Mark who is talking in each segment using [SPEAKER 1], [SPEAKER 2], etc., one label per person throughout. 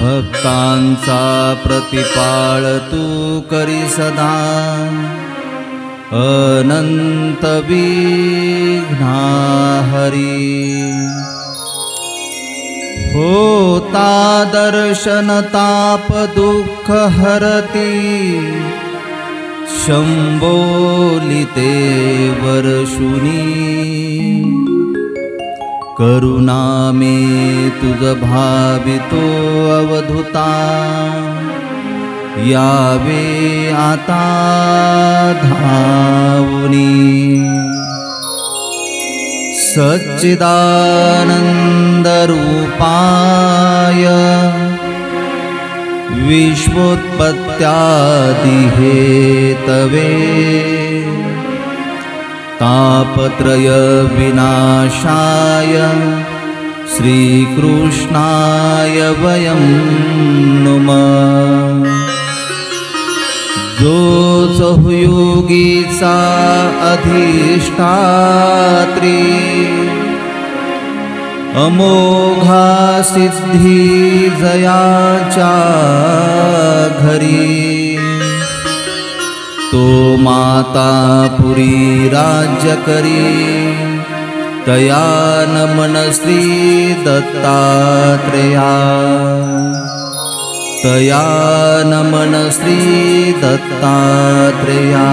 [SPEAKER 1] भक्तांचा प्रतिपाळ तू करी सदा, अनंत विघ्ना हरी। होता दर्शन ताप दुःख हरती, शंभोलिते वर्षुनी। करुणा में तुझ भावितो अवधूता, यावे आता धावुनी। सच्चिदानंद रूपाय विश्वोत्पत्त्यादि हेतवे, तापत्रय विनाशाय श्रीकृष्णाय वयं नुमः। जो सहयोगीचा अधिष्ठात्री, अमोघा सिद्धी जयाच्या घरी। तो माता पुरी राज्य करी, तया नमन श्री दत्तात्रेया। तया नमन श्री दत्तात्रेया।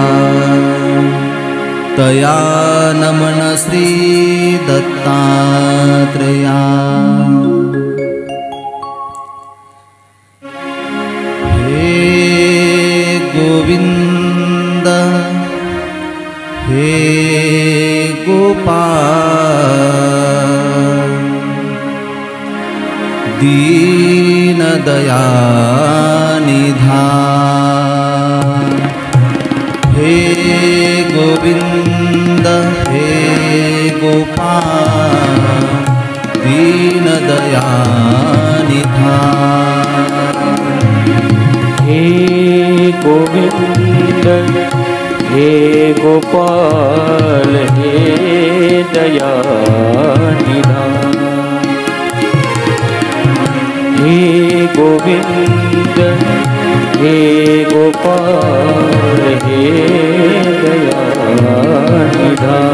[SPEAKER 1] तया नमन श्री दत्तात्रेया। हे गोविंद हे गोपाल, दीन दयानिधान। हे गोविंद हे गोपाल, दीन दयानिधान।
[SPEAKER 2] हे गोविंद हे गोपाल, हे दयानिधान। हे गोविंद हे गोपाल, हे दयानिधान।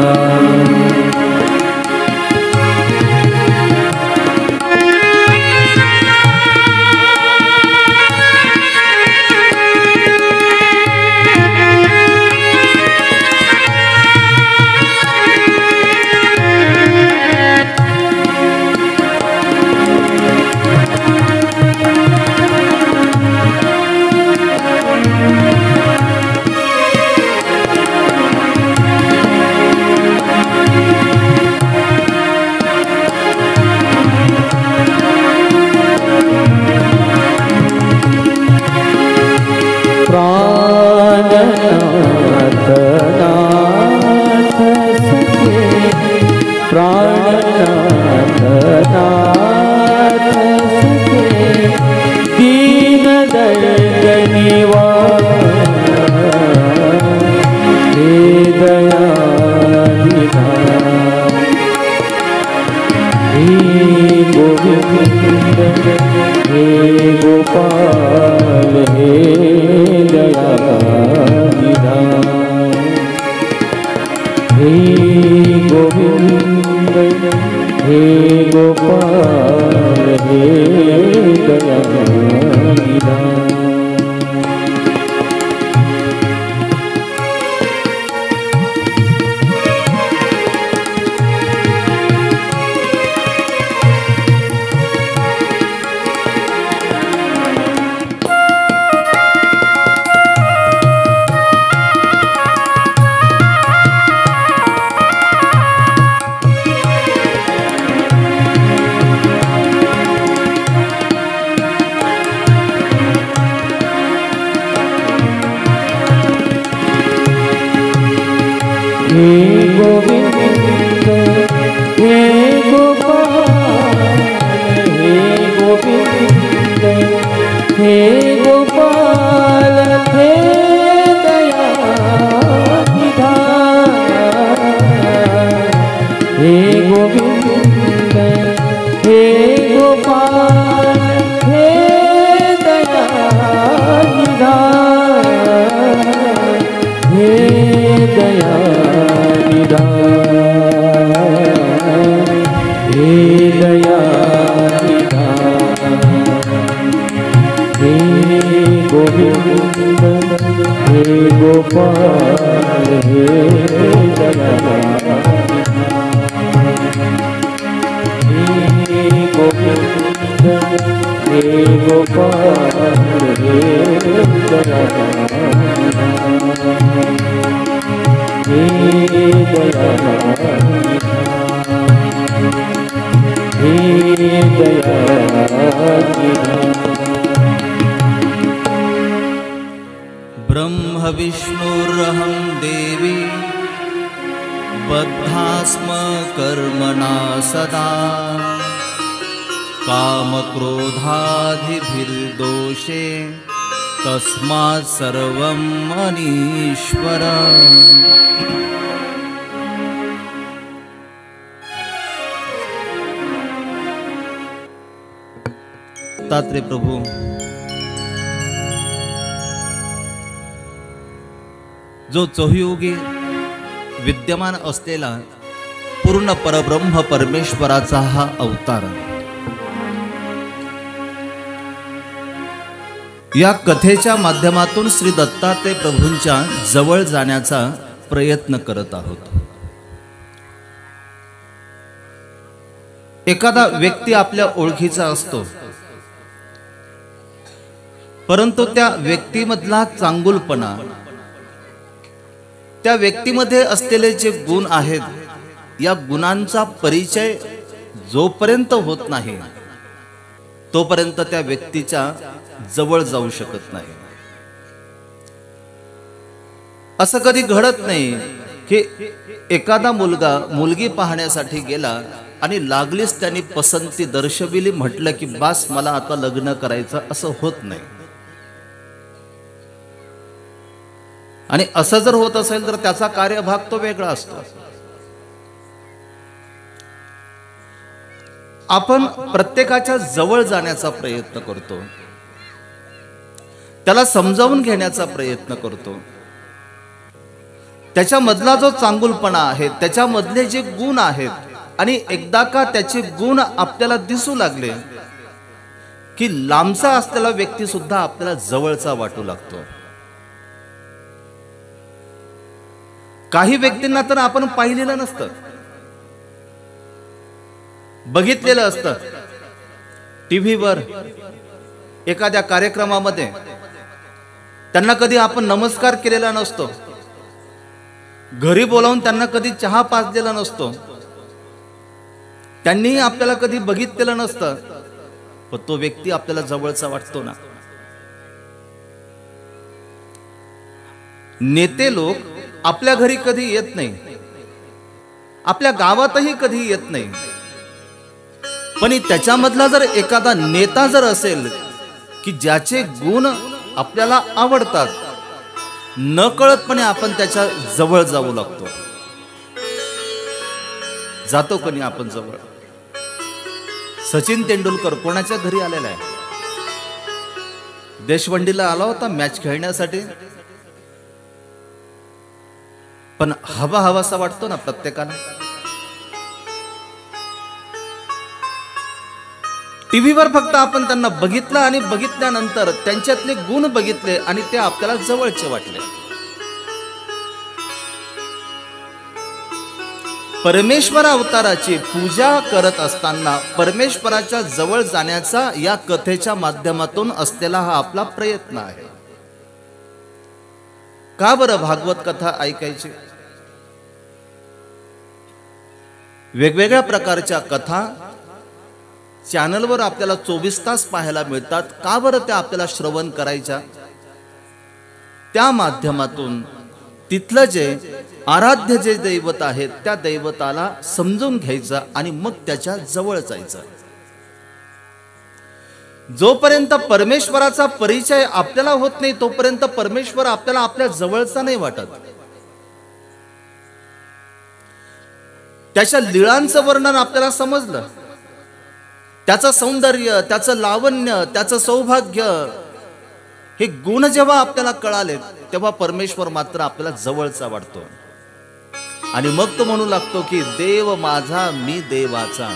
[SPEAKER 3] गोविंद हे गोपाल हे
[SPEAKER 2] गोविंद हे गोपाल हे हे गोविंद हे गोपाल हे
[SPEAKER 1] ब्रह्म विष्णुरहं देवी बद्धास्म कर्मणा सदा कामक्रोधादिभिर्दोषे तस्मात् सर्वं अनीश्वर। तात्रे प्रभू जो चहुयुगी विद्यमान असलेला पूर्ण परब्रह्म परमेश्वराचा हा अवतार या कथेच्या माध्यमातून श्री दत्तात्रय प्रभूंच्या जवळ जाण्याचा प्रयत्न करत आहोत। एखादा व्यक्ती आपल्या ओळखीचा असतो, परंतु त्या व्यक्तीमधला चांगुलपणा, त्या व्यक्तीमध्ये असलेले जे गुण आहेत, या गुणांचा परिचय जोपर्यंत होत नाही तोपर्यंत त्या व्यक्तीच्या जवळ जाऊ शकत नाही। असं कधी घडत नाही की एखादा मुलगा मुलगी पाहण्यासाठी गेला आणि लागलीच त्यांनी पसंती दर्शविली, म्हटलं की बस मला आता लग्न करायचं, असं होत नाही। आणि असं जर होत असेल तर त्याचा कार्यभाग तो वेगळा असतो। आपण प्रत्येकाच्या जवळ जाण्याचा प्रयत्न करतो, त्याला समजावून घेण्याचा प्रयत्न करतो, त्याच्यामधला जो चांगुलपणा आहे, त्याच्यामधले जे गुण आहेत, आणि एकदा का त्याचे गुण आपल्याला दिसू लागले की लांबचा असलेला व्यक्ती सुद्धा आपल्याला जवळचा वाटू लागतो। काही व्यक्तींना तर आपण पाहिलेलं नसतं, बघितलेलं असतं, टीव्हीवर एखाद्या कार्यक्रमामध्ये त्यांना कधी आपण नमस्कार केलेला नसतो, घरी बोलावून त्यांना कधी चहा पाजलेला नसतो, त्यांनी आपल्याला कधी बघितलेलं नसतं, पण तो व्यक्ती आपल्याला जवळचा वाटतो ना। नेते लोक आपल्या घरी कधी येत नाही, आपल्या गावातही कधी येत नाही, पण त्याच्यामधला जर एखादा नेता जर असेल की ज्याचे गुण आपल्याला आवडतात, नकळतपणे आपण त्याच्या जवळ जाऊ लागतो, जातो कोणी आपण जवळ। सचिन तेंडुलकर कोणाच्या घरी आलेला आहे? देशवंडीला आला होता मॅच खेळण्यासाठी, पण हवा हवासा वाटतो ना प्रत्येकाला। टीव्हीवर फक्त आपण त्यांना बघितलं आणि बघितल्यानंतर त्यांच्यातले गुण बघितले आणि ते आपल्याला जवळचे वाटले। परमेश्वर अवताराची पूजा करत असताना परमेश्वराच्या जवळ जाण्याचा या कथेच्या माध्यमातून असलेला हा आपला प्रयत्न आहे। का बरं भागवत कथा ऐकायची? वेगवेगळ्या प्रकारच्या कथा चॅनलवर आपल्याला 24 तास पाहायला मिळतात। का बरं त्या आपल्याला श्रवण करायच्या? त्या माध्यमातून तिथलं जे आराध्य जे दैवत आहेत त्या दैवताला समजून घ्यायचं आणि मग त्याच्या जवळ जायचं। जोपर्यंत परमेश्वराचा परिचय आपल्याला होत नाही तोपर्यंत परमेश्वर आपल्याला आपल्या जवळचा नाही वाटत। त्याच्या लीळांचं वर्णन आपल्याला समजलं, त्याचं सौंदर्य, त्याचं लावण्य, त्याचं सौभाग्य, हे गुण जेव्हा आपल्याला कळाले तेव्हा परमेश्वर मात्र आपल्याला जवळचा वाटतो आणि मग तो म्हणू लागतो की देव माझा मी देवाचा।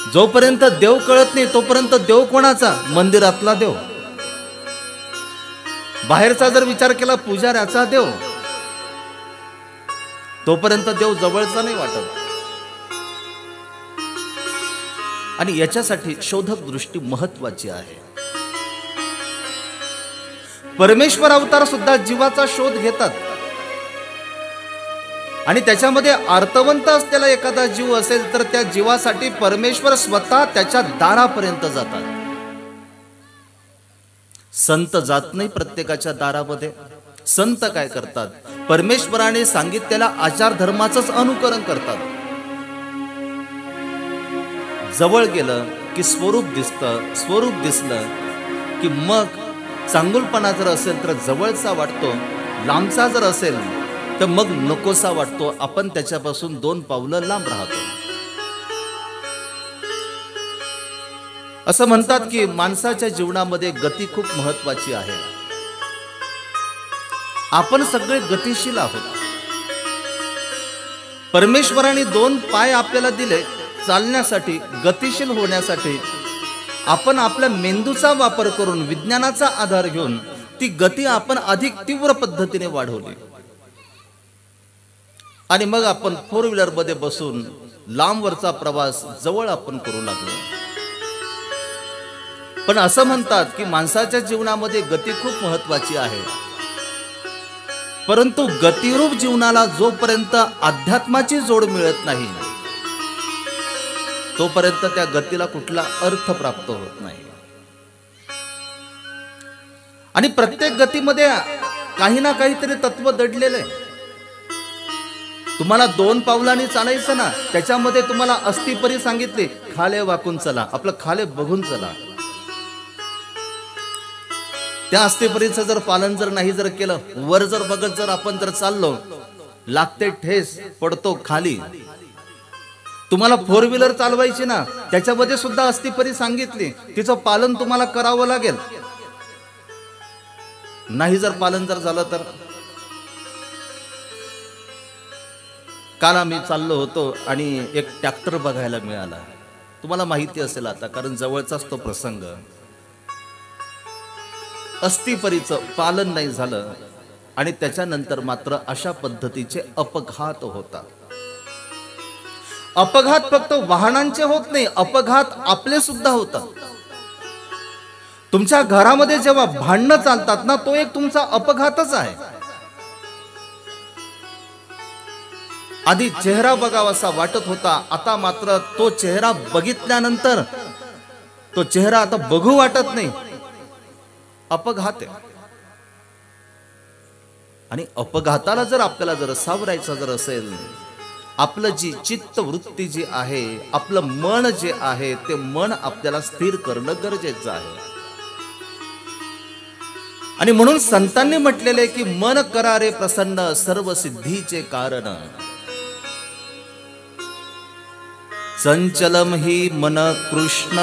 [SPEAKER 1] जोपर्यंत देव कळत नाही तोपर्यंत देव कोणाचा? मंदिरातला देव. बाहेरचा जर विचार केला पुजाऱ्याचा देव, तोपर्यंत देव जवळचा नाही वाटत. आणि याच्यासाठी शोधक दृष्टी महत्वाची आहे. परमेश्वर अवतार सुद्धा जीवाचा शोध घेतात आणि त्याच्यामध्ये अर्थवंत असलेला एखादा जीव असेल तर त्या जीवासाठी परमेश्वर स्वतः त्याच्या दारापर्यंत जातात. संत जात नाही प्रत्येकाच्या दारामध्ये. संत काय करतात? परमेश्वराने सांगितलेल्या आचार धर्माचंच अनुकरण करतात. जवळ गेलं की स्वरूप दिसतं, स्वरूप दिसलं की मग चांगुलपणा जर असेल तर जवळचा वाटतो, लांबचा जर असेल तर मग नकोसा वाटतो. आपण त्याच्यापासून 2 पावलं लांब राहतो. असं म्हणतात की माणसाच्या जीवनामध्ये गती खूप महत्वाची आहे. आपण सगळे गतिशील आहोत. परमेश्वराने 2 पाय आपल्याला दिले चालण्यासाठी, गतिशील होण्यासाठी. आपण आपल्या मेंदूचा वापर करून, विज्ञानाचा आधार घेऊन ती गती आपण अधिक तीव्र पद्धतीने वाढवली आणि मग आपण 4 व्हीलर मध्ये बसून लांबवरचा प्रवास जवळ आपण करू लागलो. पण असं म्हणतात की माणसाच्या जीवनामध्ये गती खूप महत्वाची आहे. परंतु गतिरूप जीवनाला जोपर्यंत अध्यात्माची जोड मिळत नाही तोपर्यंत त्या गतीला कुठला अर्थ प्राप्त होत नाही. आणि प्रत्येक गतीमध्ये काही ना काहीतरी तत्व दडलेलं आहे. तुम्हाला 2 पावलांनी चालायचं ना, त्याच्यामध्ये तुम्हाला अस्थिपरी सांगितले, खाले वाकून चला, आपलं खाले बघून चला. त्या अस्थिपरीचं जर पालन जर नाही जर केलं, वर जर बघत जर आपण जर चाललो, लागते ठेस, पडतो खाली. तुम्हाला 4 व्हीलर चालवायची ना, त्याच्यामध्ये सुद्धा अस्थिपरी सांगितली, तिचं पालन तुम्हाला करावं लागेल. नाही जर पालन जर झालं तर. काल आम्ही चाललो होतो आणि एक ट्रॅक्टर बघायला मिळाला. तुम्हाला माहिती असेल आता, कारण जवळचाच तो प्रसंग. अस्थिपरीचं पालन नाही झालं आणि त्याच्यानंतर मात्र अशा पद्धतीचे अपघात होतात. अपघात फक्त वाहनांचे होत नाही, अपघात आपले सुद्धा होतात. तुमच्या घरामध्ये जेव्हा भांडणं चालतात ना, तो एक तुमचा अपघातच आहे. आधी चेहरा बघावासा वाटत होता, आता मात्र तो चेहरा बघितल्यानंतर तो चेहरा आता बघू वाटत नाही. अपघात आहे. आणि अपघाताला जर आपल्याला जर सावरायचं जर असेल, आपलं जी चित्त वृत्ती जी आहे, आपलं मन जे आहे, ते मन आपल्याला स्थिर करणं गरजेचं आहे. आणि म्हणून संतांनी म्हटलेले की मन करा रे प्रसन्न, सर्व सिद्धीचे कारण. चंचलम ही मन कृष्ण,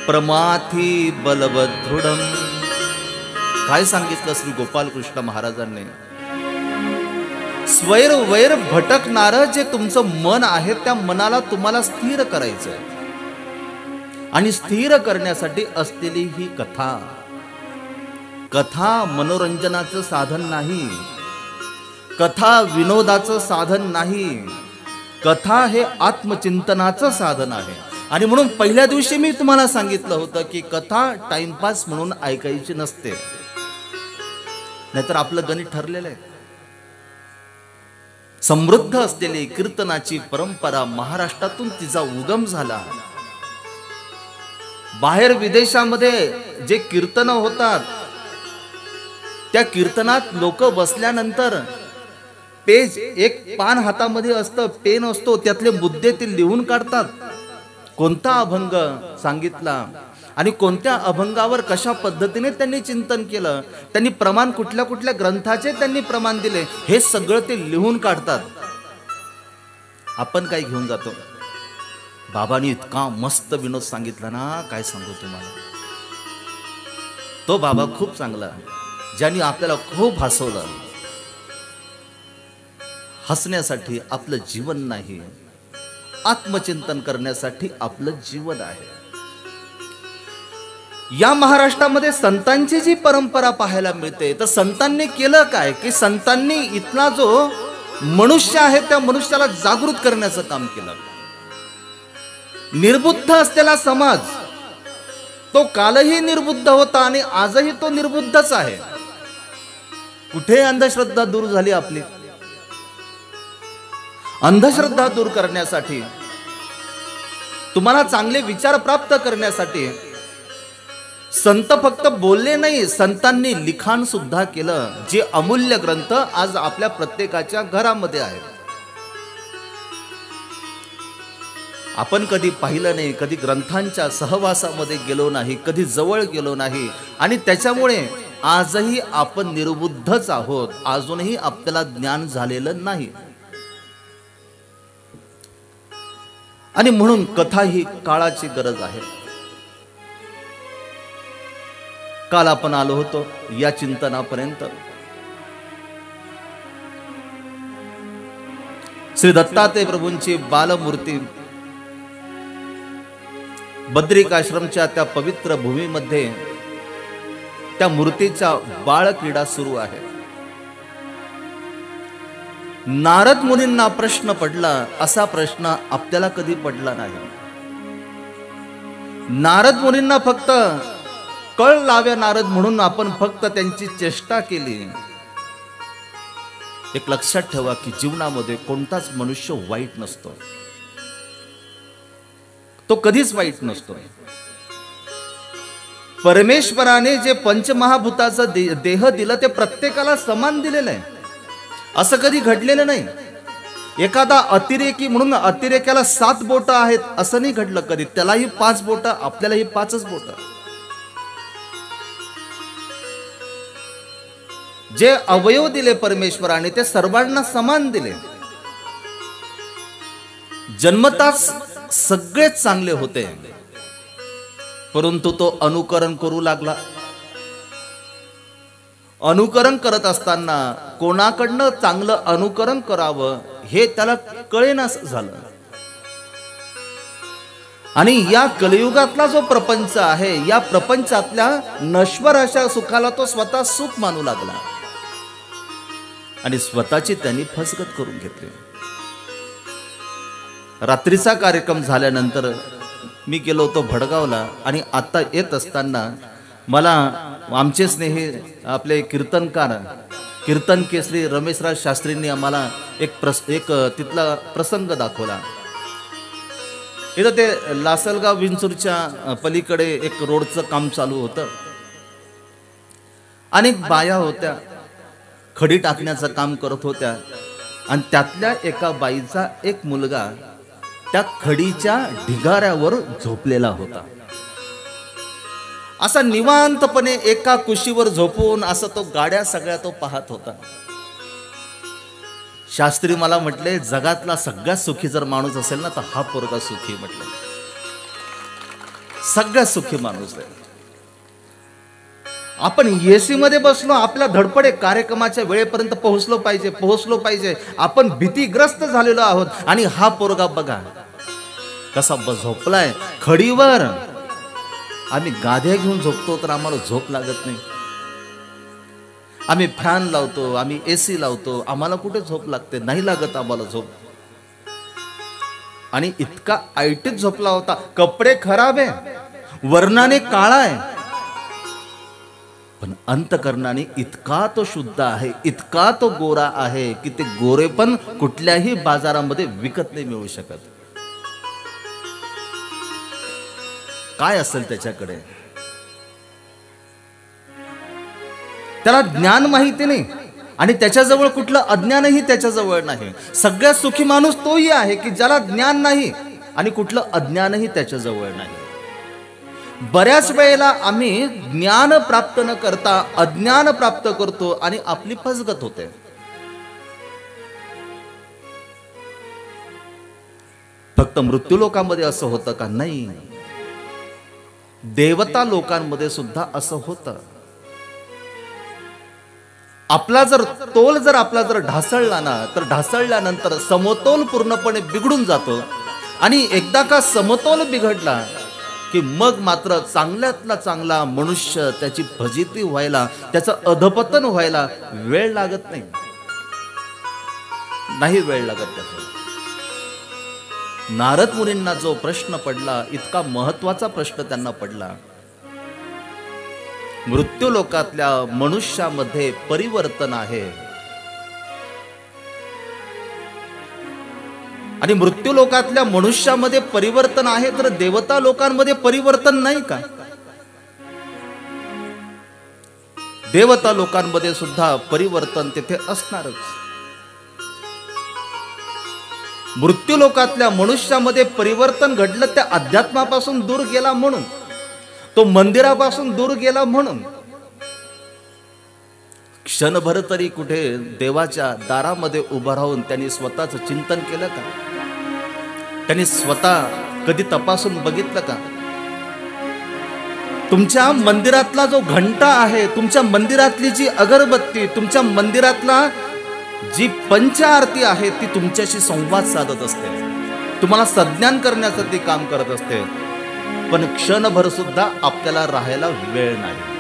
[SPEAKER 1] प्रमाथी बलवदृढम. काय सांगितलं श्री गोपाल कृष्ण महाराजांनी? स्वैर वैर भटकणार जे तुमचं मन आहे, त्या मनाला तुम्हाला स्थिर करायचंय. आणि स्थिर करण्यासाठी असलेली ही कथा, कथा मनोरंजनाचं साधन नाही, कथा विनोदाचं साधन नाही, कथा हे आत्मचिंतनाचं साधन आहे. आणि म्हणून पहिल्या दिवशी मी तुम्हाला सांगितलं होतं की कथा टाइमपास म्हणून ऐकायची नसते, नाहीतर आपलं गणित ठरलेलं आहे. समृद्ध असलेली कीर्तनाची परंपरा महाराष्ट्रातून तिचा उगम झाला. बाहेर विदेशामध्ये जे कीर्तन होतात, त्या कीर्तनात लोक बसल्यानंतर पेज, एक पान हातामध्ये असतं, पेन असतो, त्यातले मुद्दे ते लिहून काढतात. कोणता अभंग सांगितला आणि कोणत्या अभंगावर कशा पद्धतीने त्यांनी चिंतन केलं, त्यांनी प्रमाण कुठल्या कुठल्या ग्रंथाचे त्यांनी प्रमाण दिले, हे सगळं ते लिहून काढतात. आपण काय घेऊन जातो? बाबांनी इतका मस्त विनोद सांगितला ना, काय सांगू तुम्हाला. तो बाबा खूप चांगला, ज्यांनी आपल्याला खूप हसवलं. हसण्यासाठी आपलं जीवन नाही, आत्मचिंतन करण्यासाठी आपलं जीवन आहे. या महाराष्ट्रामध्ये संतांची जी परंपरा पाहायला मिळते, तर संतांनी केलं काय की संतांनी इथला जो मनुष्य आहे त्या मनुष्याला जागृत करण्याचं काम केलं. निर्बुद्ध असलेला समाज तो कालही निर्बुद्ध होता आणि आजही तो निर्बुद्धच आहे. कुठे अंधश्रद्धा दूर झाली आपली? अंधश्रद्धा दूर करण्यासाठी, तुम्हाला चांगले विचार प्राप्त करण्यासाठी संत फक्त बोलले नाही, संतांनी लिखाण सुद्धा केलं. जे अमूल्य ग्रंथ आज आपल्या प्रत्येकाच्या घरामध्ये आहेत. आपण कधी पाहिलं नाही, कधी ग्रंथांच्या सहवासामध्ये गेलो नाही, कधी जवळ गेलो नाही आणि त्याच्यामुळे आजही आपण निर्बुद्धच आहोत. अजूनही आपल्याला ज्ञान झालेलं नाही. आणि म्हणून कथा ही काळाची गरज आहे. काल आपण आलो होतो या चिंतनापर्यंत. श्री दत्तात्रय प्रभूंची बालमूर्ती बद्रिकाश्रमच्या त्या पवित्र भूमीमध्ये त्या मूर्तीचा बाळ क्रीडा सुरू आहे. नारद मुनींना प्रश्न पडला, असा प्रश्न आपल्याला कधी पडला नाही. नारद मुनींना फक्त कळ लाव्या नारद म्हणून आपण फक्त त्यांची चेष्टा केली. एक लक्षात ठेवा की जीवनामध्ये कोणताच मनुष्य वाईट नसतो, तो कधीच वाईट नसतो. परमेश्वराने जे पंचमहाभूताचं देह दिलं ते प्रत्येकाला समान दिलेलं आहे. असं कधी घडलेलं नाही. एखादा अतिरेकी म्हणून अतिरेक्याला 7 बोटं आहेत असं नाही घडलं कधी. त्यालाही 5 बोटं, आपल्यालाही 5च बोटं. जे अवयव दिले परमेश्वराने ते सर्वांना समान दिले. जन्मताच सगळेच चांगले होते, परंतु तो अनुकरण करू लागला. अनुकरण करत असताना कोणाकडनं चांगलं अनुकरण करावं हे त्याला कळेनास झालं. आणि या कलियुगातला जो प्रपंच आहे, या प्रपंचातल्या नश्वर अशा सुखाला तो स्वतः सुख मानू लागला आणि स्वतःची त्यांनी फसगत करून घेतली. रात्रीचा कार्यक्रम झाल्यानंतर मी गेलो होतो भडगावला आणि आता येत असताना मला आमचे स्नेही आपले कीर्तनकार, कीर्तन केसरी रमेशराज शास्त्रींनी आम्हाला एक तिथला प्रसंग दाखवला. इथं ते लासलगाव विंचूरच्या पलीकडे एक रोडचं काम चालू होतं. अनेक बाया होत्या, खडी टाकण्याचं काम करत होत्या आणि त्यातल्या एका बाईचा एक मुलगा त्या खडीच्या ढिगाऱ्यावर झोपलेला होता. असा निवांतपणे एका कुशीवर झोपून असं तो गाड्या सगळ्या तो पाहत होता. शास्त्री मला म्हटले, जगातला सगळ्यात सुखी जर माणूस असेल ना तर हा पोरगा सुखी. म्हटले सगळ्यात सुखी माणूस आहे. आपण एसी मध्ये बसलो, आपल्या धडपडे कार्यक्रमाच्या वेळेपर्यंत पोहोचलो पाहिजे. आपण भीतीग्रस्त झालेलो आहोत आणि हा पोरगा बघा कसा झोपलाय खडीवर. आम्ही गाद्या घेऊन झोपतो तर आम्हाला झोप लागत नाही. आम्ही फॅन लावतो, आम्ही एसी लावतो, आम्हाला कुठे झोप लागते? नाही लागत आम्हाला झोप. आणि इतका ऐटीत झोपला होता. कपडे खराब आहे, वर्णाने काळा आहे, पण अंतकरणाने इतका तो शुद्ध आहे, इतका तो गोरा आहे की ते गोरे पण कुठल्याही बाजारामध्ये विकत नाही मिळू शकत. काय असेल त्याच्याकडे? त्याला ज्ञान माहिती नाही आणि त्याच्याजवळ कुठलं अज्ञानही त्याच्याजवळ नाही. सगळ्यात सुखी माणूस तोही आहे की ज्याला ज्ञान नाही आणि कुठलं अज्ञानही त्याच्याजवळ नाही. बऱ्याच वेळेला आम्ही ज्ञान प्राप्त न करता अज्ञान प्राप्त करतो आणि आपली फसगत होते. फक्त मृत्यू लोकांमध्ये असं होतं का? नाही, देवता लोकांमध्ये सुद्धा असं होतं. आपला जर तोल जर ढासळला ना तर ढासळल्यानंतर समतोल पूर्णपणे बिघडून जातो आणि एकदा का समतोल बिघडला की मग मात्र चांगल्यातला चांगला मनुष्य त्याची फजिती व्हायला, त्याचं अधपतन व्हायला वेळ लागत नाही, नाही वेळ लागत त्याचा. नारद मुनींना जो प्रश्न पडला, इतका महत्वाचा प्रश्न त्यांना पडला, मृत्यू लोकातल्या मनुष्यामध्ये परिवर्तन आहे आणि मृत्यू लोकातल्या मनुष्यामध्ये परिवर्तन आहे, तर देवता लोकांमध्ये परिवर्तन नाही का? देवता लोकांमध्ये सुद्धा परिवर्तन तिथे असणारच. मृत्यू लोकातल्या मनुष्यामध्ये परिवर्तन घडलं त्या अध्यात्मापासून दूर गेला म्हणून, तो मंदिरापासून दूर गेला म्हणून. क्षणभर तरी कुठे देवाच्या दारामध्ये उभं राहून त्यांनी स्वतःच चिंतन केलं का? त्यांनी स्वतः कधी तपासून बघितलं का? तुमच्या मंदिरातला जो घंटा आहे, तुमच्या मंदिरातली जी अगरबत्ती, तुमच्या मंदिरातला जी पंच आरती आहे, ती तुमच्याशी संवाद साधत असते, तुम्हाला संज्ञान करण्याचं ती काम करत असते. पण क्षणभर सुद्धा आपल्याला राहायला वेळ नाही.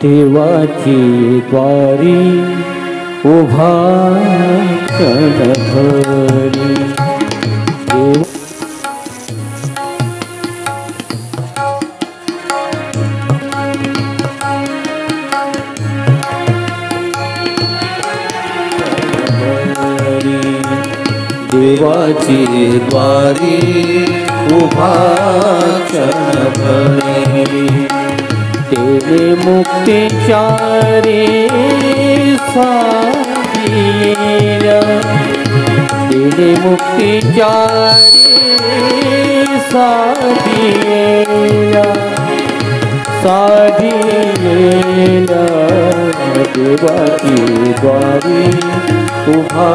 [SPEAKER 2] देवाची द्वारी उभा क्षणभरी,
[SPEAKER 1] देवाची द्वारी उभा क्षणभरी,
[SPEAKER 2] तेने मुक्तीचारी साधीला, तेने मुक्तीचारी साधीला, साधीला. देवाची द्वारी उभा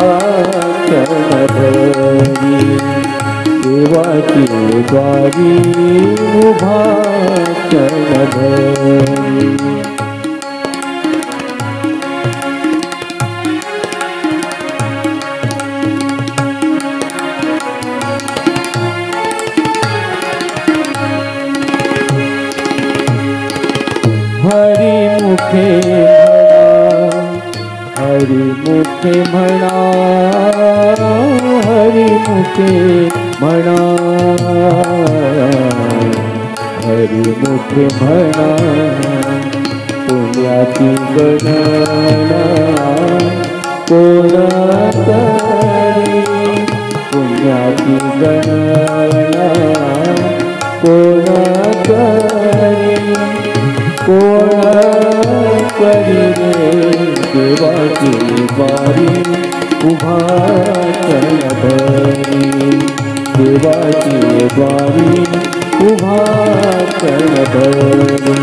[SPEAKER 2] क्षणभरी, देवाची द्वारी उभा क्षणभरी. हरिमुखे म्हणा, हरिमुखे म्हणा, हरिमुखे म्हणा, पुण्याची गणना कोण करी, पुण्याची गणना कोण करी, कोण करी रे. देवाची द्वारी उभा क्षणभरी, देवाची द्वारी उभा क्षणभरी.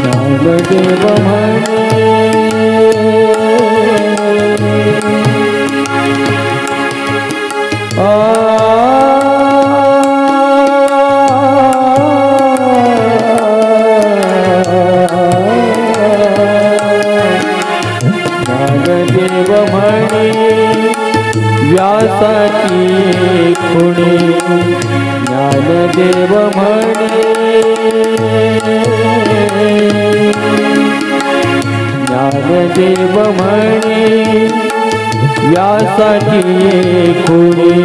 [SPEAKER 2] नामदेव म्हणे, ज्ञानदेव म्हणे व्यासाची खुणे, ज्ञानदेव म्हणे, ज्ञानदेव म्हणे व्यासाची खुणे,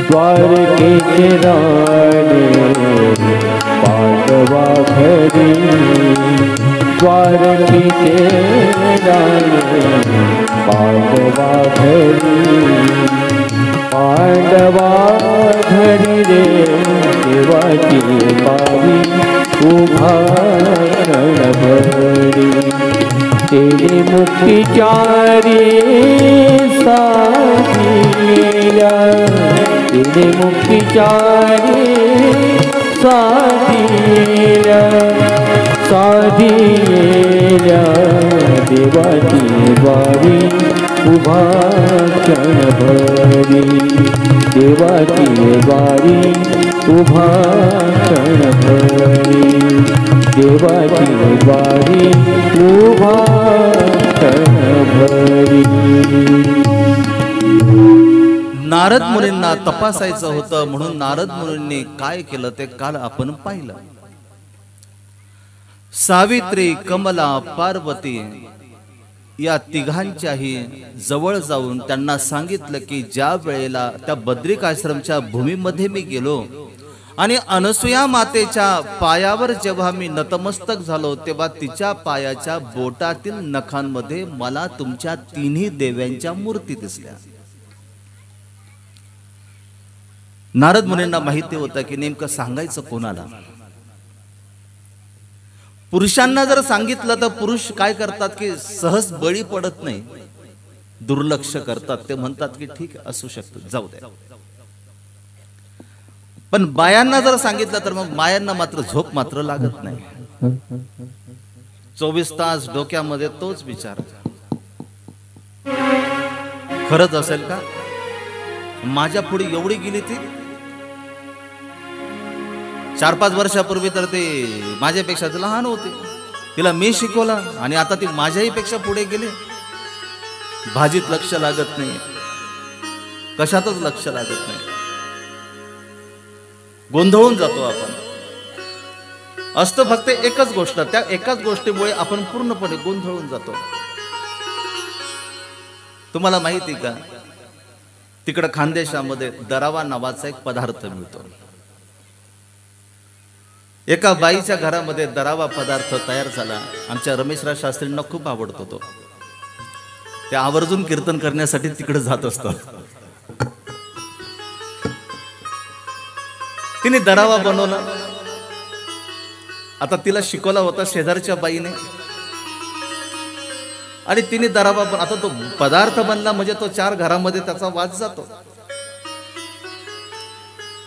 [SPEAKER 2] द्वारकेचे राणे पांडवा घरी, द्वारकेचे राणे पांडवा घरी, पांडवा घरी रे. देवाची द्वारी उभा क्षणभरी, तेने मुक्तीचारी साधीला, तेने मुक्तीचारी साधीला, साधीला. देवाची द्वारी उभा क्षणभरी देवाची वारी उभा क्षणभरी देवाची वारी उभा क्षणभरी.
[SPEAKER 1] नारद मुनींना तपासायचं होतं म्हणून नारद मुनींनी काय केलं ते काल आपण पाहिलं. सावित्री, कमला, पार्वती या तिघांच्याही जवळ जाऊन त्यांना सांगितलं की ज्या वेळेला त्या बद्रिक आश्रमच्या भूमीमध्ये मी गेलो आणि अनसुया मातेच्या पायावर जेव्हा मी नतमस्तक झालो तेव्हा तिच्या पायाच्या बोटातील नखांमध्ये मला तुमच्या तिन्ही देव्यांच्या मूर्ती दिसल्या. नारद मुनींना माहिती होतं की नेमकं सांगायचं कोणाला. पुरुषांना जर सांगितलं तर पुरुष काय करतात की सहज बळी पडत नाही, दुर्लक्ष करतात. ते म्हणतात की ठीक असू शकतं, जाऊ द्या. पण बायांना जर सांगितलं तर मग बायांना मात्र झोप मात्र लागत नाही. 24 तास डोक्यामध्ये तोच विचार, खरंच असेल का? माझ्या पुढे एवढी गेली ती. 4-5 वर्षापूर्वी तर ते माझ्यापेक्षा लहान होते, तिला मी शिकवला आणि आता ती माझ्याही पेक्षा पुढे गेली. भाजीत लक्ष लागत नाही, कशातच लक्ष लागत नाही, गोंधळून जातो आपण. असतं फक्त एकच गोष्ट, त्या एकाच गोष्टीमुळे आपण पूर्णपणे गोंधळून जातो. तुम्हाला माहिती का, तिकडं खानदेशामध्ये दरावा नावाचा एक पदार्थ मिळतो. एका बाईच्या घरामध्ये दरावा पदार्थ तयार झाला. आमच्या रमेशराव शास्त्रींना खूप आवडतो तो. ते आवर्जून कीर्तन करण्यासाठी तिकडे जात असतात. तिने दरावा बनवला. आता तिला शिकवला होता शेजारच्या बाईने आणि तिने दरावा आता तो पदार्थ बनला म्हणजे तो 4 घरामध्ये त्याचा वास जातो.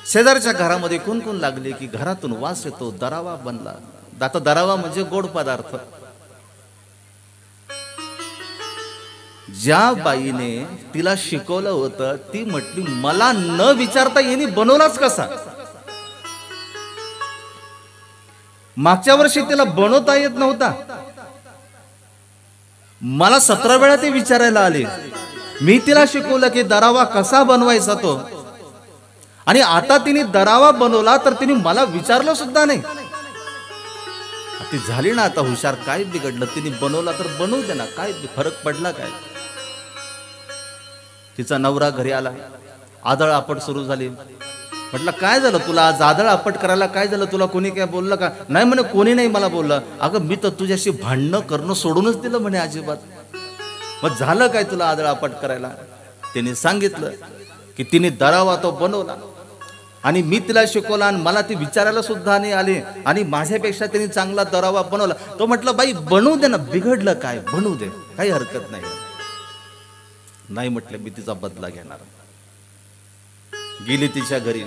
[SPEAKER 1] शेजारच्या घरामध्ये कुणकुण लागली की घरातून वास येतो, दरावा बनला. आता दरावा म्हणजे गोड पदार्थ. ज्या बाईने तिला शिकवलं होतं ती म्हटली मला न विचारता येणे बनवलाच कसा. मागच्या वर्षी तिला बनवता येत नव्हता, मला 17 वेळा ते विचारायला आले. मी तिला शिकवलं की दरावा कसा बनवायचा तो, आणि आता तिने दरावा बनवला तर तिने मला विचारलं सुद्धा नाही. ती झाली ना आता हुशार, काय बिघडलं, तिने बनवला तर बनवू दे ना, काय फरक पडला काय. तिचा नवरा घरी आला, आदळ आपट सुरू झाली. म्हटलं काय झालं तुला आज आदळ आपट करायला, काय झालं तुला, कोणी काय बोललं का? नाही म्हणे कोणी नाही मला बोललं. अगं मी तर तुझ्याशी भांडणं करणं सोडूनच दिलं म्हणे अजिबात. मग झालं काय तुला आदळ आपट करायला? तिने सांगितलं की तिने दरावा तो बनवला आणि मी तिला शिकवला आणि मला ती विचारायला सुद्धा नाही आली आणि माझ्यापेक्षा तिने चांगला दरावा बनवला. तो म्हटलं बाई बनवू दे ना, बिघडलं काय, बनवू दे, काही हरकत नाही. नाही म्हटलं मी तिचा बदला घेणार. गेली तिच्या घरी.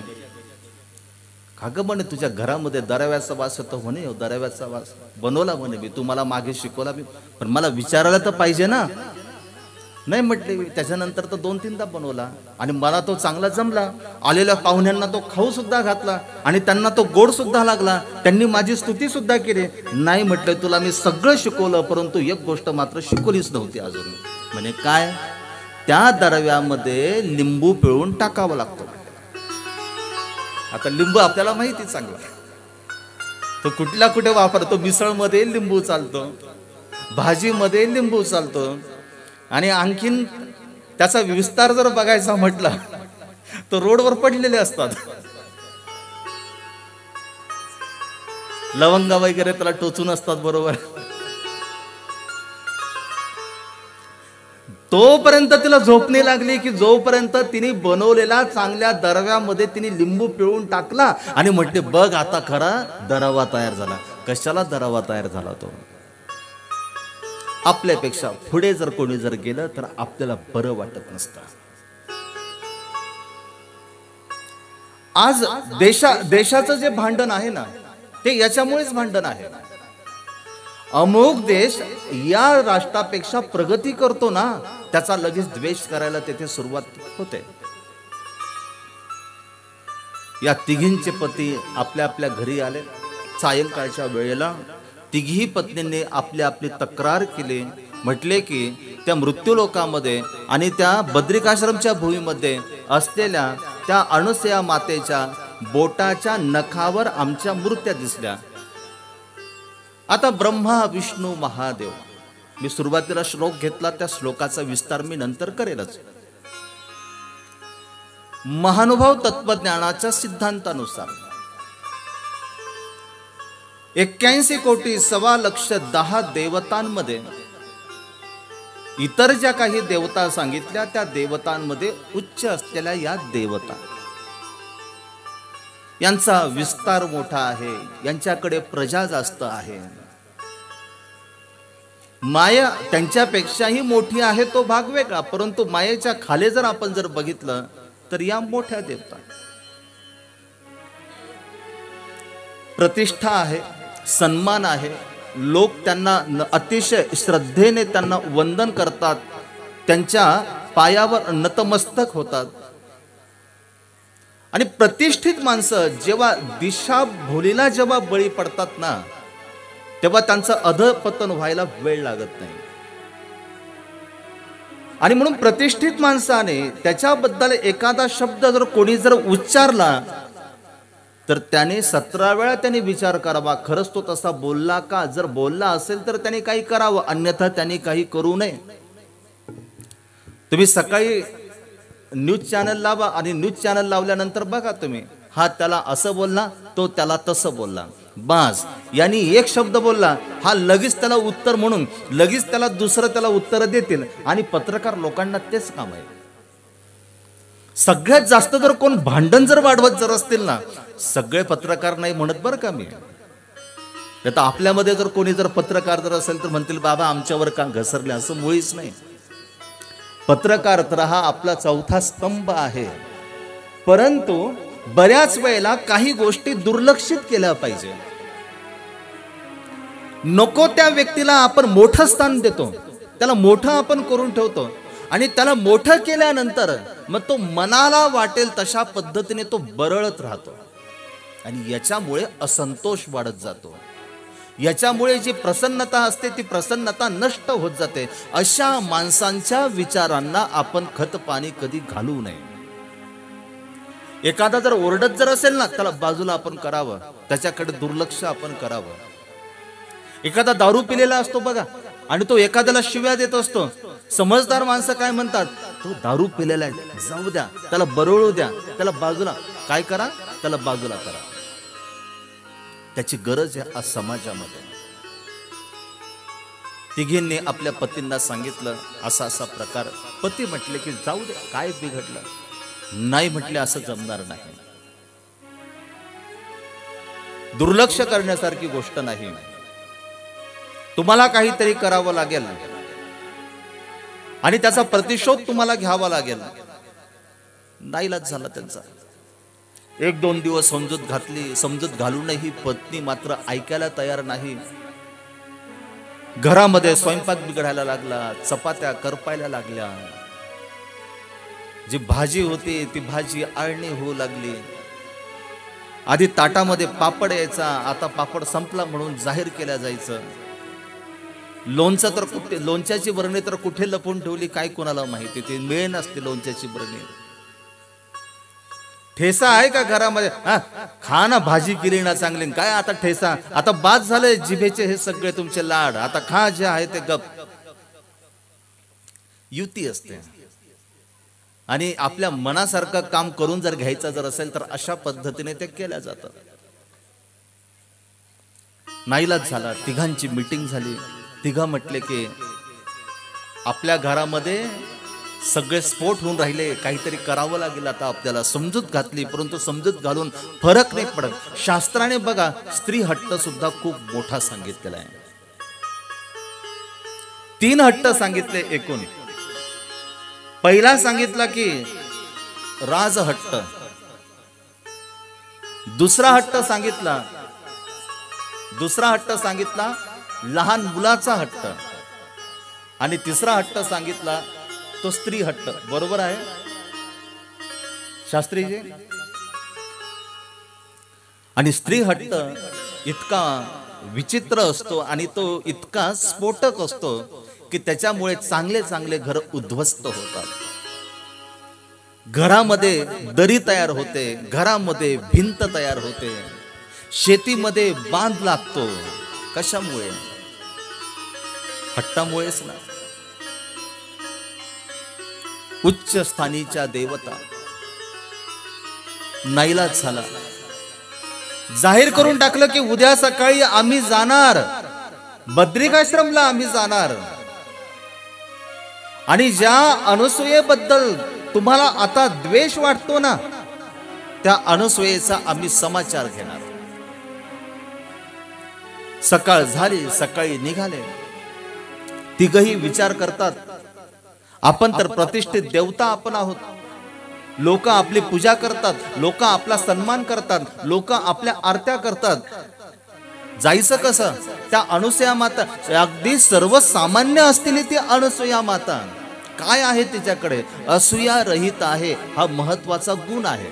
[SPEAKER 1] कागं म्हणे तुझ्या घरामध्ये दराव्याचा वास होतो म्हणे. दराव्याचा वास बनवला म्हणे मी, तू मला मागे शिकवला मी, पण मला विचारायला तर पाहिजे ना. नाही म्हटले. त्याच्यानंतर तो 2-3दा बनवला आणि मला तो चांगला जमला. आलेल्या पाहुण्यांना तो खाऊ सुद्धा घातला आणि त्यांना तो गोड सुद्धा लागला. त्यांनी माझी स्तुती सुद्धा केली. नाही म्हटलं तुला मी सगळं शिकवलं, परंतु एक गोष्ट मात्र शिकवलीच नव्हती अजून. म्हणे काय? त्या दरव्यामध्ये लिंबू पिळून टाकावं लागतं. आता लिंबू आपल्याला माहिती चांगला, तो कुठला कुठे वापरतो. मिसळमध्ये लिंबू चालतो, भाजीमध्ये लिंबू चालतो आणि आणखीन त्याचा विस्तार जर बघायचा म्हटला तर रोडवर पडलेले असतात. लवंगा वगैरे त्याला टोचून असतात बरोबर. तोपर्यंत तिला झोप नाही लागली की जोपर्यंत तिने बनवलेला चांगल्या दरव्यामध्ये तिने लिंबू पिळून टाकला आणि म्हटले बघ आता खरा दरावा तयार झाला. कशाला दरावा तयार झाला? तो आपल्यापेक्षा पुढे जर कोणी जर गेलं तर आपल्याला बरं वाटत नसतं. आज देशाचं जे भांडण आहे ना ते याच्यामुळेच भांडण आहे. अमुक देश या राष्ट्रापेक्षा प्रगती करतो ना त्याचा लगेच द्वेष करायला तेथे सुरुवात होते. या तिघींचे पती आपल्या आपल्या घरी आले. सायंकाळच्या वेळेला तिघी पत्नींनी आपली आपली तक्रार केली. म्हटले की त्या मृत्यूलोकामध्ये आणि त्या बद्रिकाश्रमच्या भूमीमध्ये असलेल्या त्या अनसुया मातेच्या बोटाच्या नखावर आमच्या मूर्त्या दिसल्या. आता ब्रह्मा विष्णू महादेव, मी सुरुवातीला श्लोक घेतला, त्या श्लोकाचा विस्तार मी नंतर करेलच. महानुभाव तत्वज्ञानाच्या सिद्धांतानुसार 81 कोटी 1.25 देवतांमध्ये इतर ज्या काही देवता सांगितल्या त्या देवतांमध्ये उच्च असलेल्या या देवता, यांचा विस्तार मोठा आहे, यांच्याकडे प्रजा जास्त आहे. माया त्यांच्यापेक्षाही मोठी आहे तो भाग वेगळा, परंतु मायेच्या खाली जर आपण जर बघितलं तर या मोठ्या देवता. प्रतिष्ठा आहे, सन्मान आहे, लोक त्यांना अतिशय श्रद्धेने त्यांना वंदन करतात, त्यांच्या पायावर नतमस्तक होतात. आणि प्रतिष्ठित माणसं जेव्हा दिशाभूलीला जेव्हा बळी पडतात ना, तेव्हा त्यांचं अधपतन व्हायला वेळ लागत नाही. आणि म्हणून प्रतिष्ठित माणसाने त्याच्याबद्दल एखादा शब्द जर कोणी जर उच्चारला तर त्याने 17 वेळा त्याने विचार करावा, खरंच तो तसा बोलला का. जर बोलला असेल तर त्याने काही करावं, अन्यथा त्याने काही करू नये. तुम्ही सकाळी न्यूज चॅनल लावा आणि न्यूज चॅनल लावल्यानंतर बघा तुम्ही, हा त्याला असं बोलला, तो त्याला तसं बोलला, बास यांनी एक शब्द बोलला, हा लगेच त्याला उत्तर म्हणून लगेच त्याला दुसरं त्याला उत्तर देतील. आणि पत्रकार लोकांना तेच काम आहे. सगळ्यात जास्त जर कोण भांडण जर वाढवत जर असतील ना, सगळे पत्रकार नाही म्हणत बरं का मी. आता आपल्यामध्ये जर कोणी जर पत्रकार जर असेल तर म्हणतील बाबा आमच्यावर का घसरले, असं मुळीच नाही. पत्रकार तर हा आपला चौथा स्तंभ आहे, परंतु बऱ्याच वेळेला काही गोष्टी दुर्लक्षित केल्या पाहिजे. नको त्या व्यक्तीला आपण मोठं स्थान देतो, त्याला मोठं आपण करून ठेवतो आणि त्याला मोठं केल्यानंतर मग तो मनाला वाटेल तशा पद्धतीने तो बरळत राहतो आणि याच्यामुळे असंतोष वाढत जातो. याच्यामुळे जी प्रसन्नता असते ती प्रसन्नता नष्ट होत जाते. अशा माणसांच्या विचारांना आपण खत पाणी कधी घालू नये. एखादा जर ओरडत जर असेल ना, त्याला बाजूला आपण करावं, त्याच्याकडे दुर्लक्ष आपण करावं. एखादा दारू पिलेला असतो बघा आणि तो एखाद्याला शिव्या देत असतो, समजदार माणसं काय म्हणतात, तो दारू पिलेला आहे, जाऊ द्या, त्याला बरळू द्या, त्याला बाजूला काय करा, त्याला बाजूला करा. त्याची गरज आहे आज समाजामध्ये. तिघींनी आपल्या पतींना सांगितलं असा असा प्रकार. पती म्हटले की जाऊ दे, काय बिघडलं, नाही म्हटले असं जमणार नाही. दुर्लक्ष करण्यासारखी गोष्ट नाही, तुम्हाला काहीतरी करावं लागेल आणि त्याचा प्रतिशोध तुम्हाला घ्यावा लागेल. नाईलाज झाला त्यांचा. 1-2 दिवस समजूत घातली, समजूत घालूनही पत्नी मात्र ऐकायला तयार नाही. घरामध्ये स्वयंपाक बिघडायला लागला, चपात्या करपायला लागल्या, जी भाजी होती ती भाजी आळणी होऊ लागली. आधी ताटामध्ये पापड यायचा, आता पापड संपला म्हणून जाहीर केला जायचं. लोणचं तर कुठे, लोणच्याची बरणी तर कुठे लपवून ठेवली काय कोणाला माहिती, ते मिळे नसते लोणच्याची बरणी. ठेसा आहे का घरामध्ये, खा ना, भाजी केली ना चांगली, काय आता ठेसा, आता बाद झाले जिभेचे हे सगळे तुमचे लाड, आता खा जे आहे ते गप. युती असते. आणि आपल्या मनासारखं काम करून जर घ्यायचं जर असेल तर अशा पद्धतीने ते केल्या जातं. नाईलाज झाला. तिघांची मीटिंग झाली. तिघा म्हटले की आपल्या घरामध्ये सगळे स्फोट होऊन राहिले, काहीतरी करावं लागेल आता आपल्याला. समजूत घातली, परंतु समजूत घालून फरक नाही पडत. शास्त्राने बघा स्त्री हट्ट सुद्धा खूप मोठा सांगितलेला आहे. 3 हट्ट सांगितले एकूण. पहिला सांगितला की राजहट्ट, दुसरा हट्ट सांगितला लहान मुलाचा हट्ट आणि तिसरा हट्ट सांगितला तो स्त्री हट्ट. बरोबर आहे शास्त्रीजी? आणि स्त्री हट्ट इतका विचित्र असतो आणि तो इतका स्फोटक असतो की त्याच्यामुळे चांगले चांगले घर उद्ध्वस्त होतात. घरामध्ये दरी तयार होते, घरामध्ये भिंत तयार होते, शेतीमध्ये बांध लागतो. कशामुळे? हट्टामुळेच ना. उच्च स्थानीच्या देवता नाईलाज झाला, जाहीर करून टाकलं की उद्या सकाळी आम्ही जाणार बद्रिकाश्रमला, आम्ही जाणार. आणि ज्या अनुसूयेबद्दल तुम्हाला आता द्वेष वाटतो ना, त्या अनुसूयेचा आम्ही समाचार घेणार. सकाळ झाली, सकाळी निघाले. तिघही विचार करतात, आपण तर प्रतिष्ठित देवता आपण आहोत. लोक आपली पूजा करतात, लोक आपला सन्मान करतात, लोक आपल्या आरत्या करतात. जायचं कसं? त्या अनुसूया माता अगदी सर्वसामान्य असलेली ती अनुसूया माता, काय आहे तिच्याकडे? असूया रहित आहे, हा महत्वाचा गुण आहे.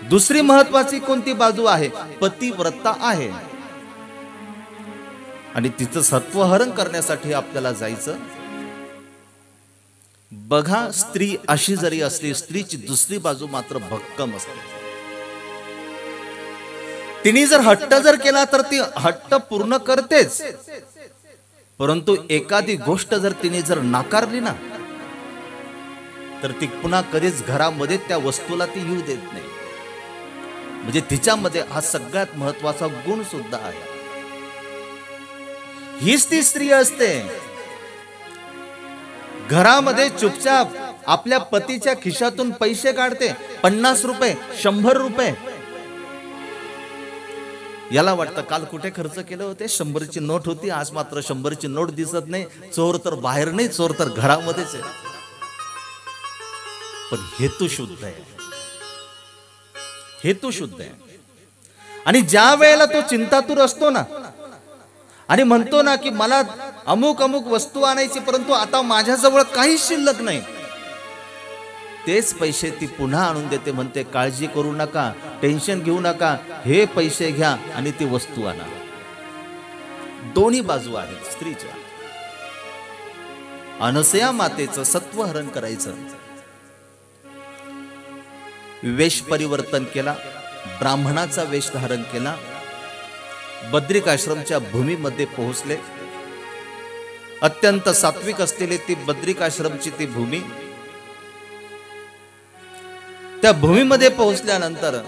[SPEAKER 1] दुसरी महत्वाची कोणती बाजू आहे? पतिव्रता आहे. आणि तिचं सत्वहरण करण्यासाठी आपल्याला जायचं. बघा, स्त्री अशी जरी असली, स्त्रीची दुसरी बाजू मात्र भक्कम असते. तिने जर हट्ट जर केला तर ती हट्ट पूर्ण करतेच, परंतु एखादी गोष्ट जर तिने जर नाकारली ना, तर ती पुन्हा कधीच घरामध्ये त्या वस्तूला ती येऊ देत नाही. म्हणजे तिच्यामध्ये हा सगळ्यात महत्वाचा गुण सुद्धा आहे. हीच ती स्त्री असते, घरामध्ये चुपचाप आपल्या पतीच्या खिशातून पैसे काढते. 50 रुपये, 100 रुपये. याला वाटतं काल कुठे खर्च केले होते? 100ची नोट होती, आज मात्र 100ची नोट दिसत नाही. चोर तर बाहेर नाही, चोर तर घरामध्येच आहे. पण हेतू शुद्ध आहे, हेतू शुद्ध आहे. आणि ज्या वेळेला तो चिंतातूर असतो ना आणि म्हणतो ना की मला अमुक अमुक वस्तू आणायची, परंतु आता माझ्याजवळ काहीच शिल्लक नाही, तेच पैसे ती पुन्हा आणून देते. म्हणते काळजी करू नका, टेन्शन घेऊ नका, हे पैसे घ्या आणि ती वस्तू आणा. दोन्ही बाजू आहेत स्त्रीच्या. अनुसूया मातेचं सत्वहरण करायचं. वेश परिवर्तन केला, ब्राह्मणाचा वेश धारण केला, बद्रिकाश्रमच्या भूमीमध्ये पोहोचले. अत्यंत सात्विक असलेली ती बद्रिकाश्रमची ती भूमी. त्या भूमीमध्ये पोहोचल्यानंतर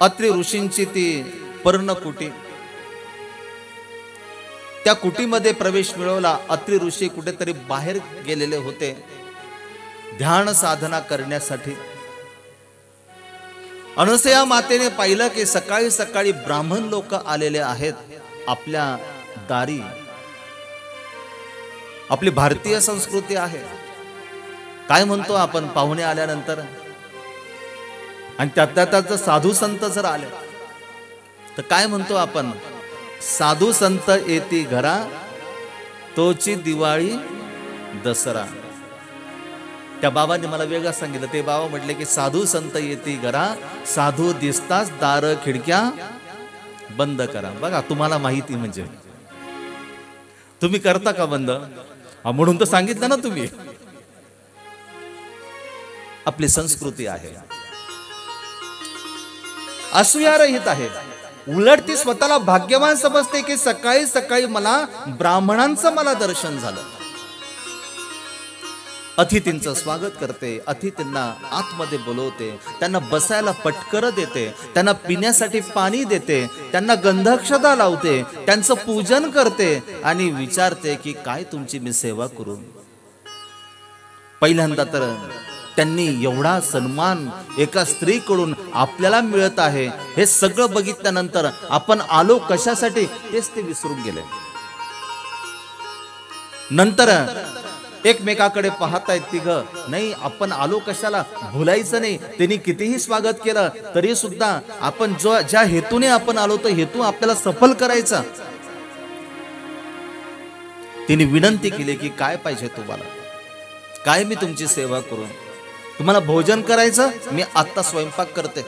[SPEAKER 1] अत्रि ऋषींची ती पर्णकुटी, त्या कुटीमध्ये प्रवेश मिळवला. अत्रि ऋषी कुठेतरी बाहेर गेलेले होते ध्यान साधना करण्यासाठी. अनुसूया मातेने पाहिलं की सकाळी सकाळी ब्राह्मण लोक आलेले आहेत आपल्या दारी. आपली भारतीय संस्कृती आहे, काय म्हणतो आपण पाहुणे आल्यानंतर, आणि त्यात जर साधू संत जर आले तर काय म्हणतो आपण? साधू संत येती घरा, तोची दिवाळी दसरा. त्या बाबांनी मला वेगळं सांगितलं. ते बाबा म्हटले की साधू संत येती घरा, साधू दिसताच दार खिडक्या बंद करा. बघा, तुम्हाला माहिती म्हणजे तुम्ही करता का बंद? म्हणून तर सांगितलं ना तुम्ही. आपली संस्कृती आहे, असूया रहित आहे. उलट ती स्वतःला भाग्यवान समजते की सकाळी सकाळी मला ब्राह्मणांचं मला दर्शन झालं. अतिथींचं स्वागत करते, अतिथींना आतमध्ये बोलवते, त्यांना बसायला पटकरं देते, त्यांना पिण्यासाठी पाणी देते, त्यांना गंधाक्षता लावते, त्यांचं पूजन करते आणि विचारते की काय तुमची मी सेवा करू. पहिल्यांदा तर त्यांनी एवढा सन्मान एका स्त्रीकडून आपल्याला मिळत आहे हे सगळं बघितल्यानंतर आपण आलो कशासाठी तेच ते विसरून गेले. नंतर एकमेकाकडे पाहतायत तिघ, नाही आपण आलो कशाला, भुलायचं नाही. त्यांनी कितीही स्वागत केलं तरी सुद्धा आपण ज्या हेतूने आपण आलो तो हेतू आपल्याला सफल करायचा. तिने विनंती केली की काय पाहिजे तुम्हाला. काय मी तुमची सेवा करू? तुम्हाला भोजन करायचं, मी आत्ता स्वयंपाक करते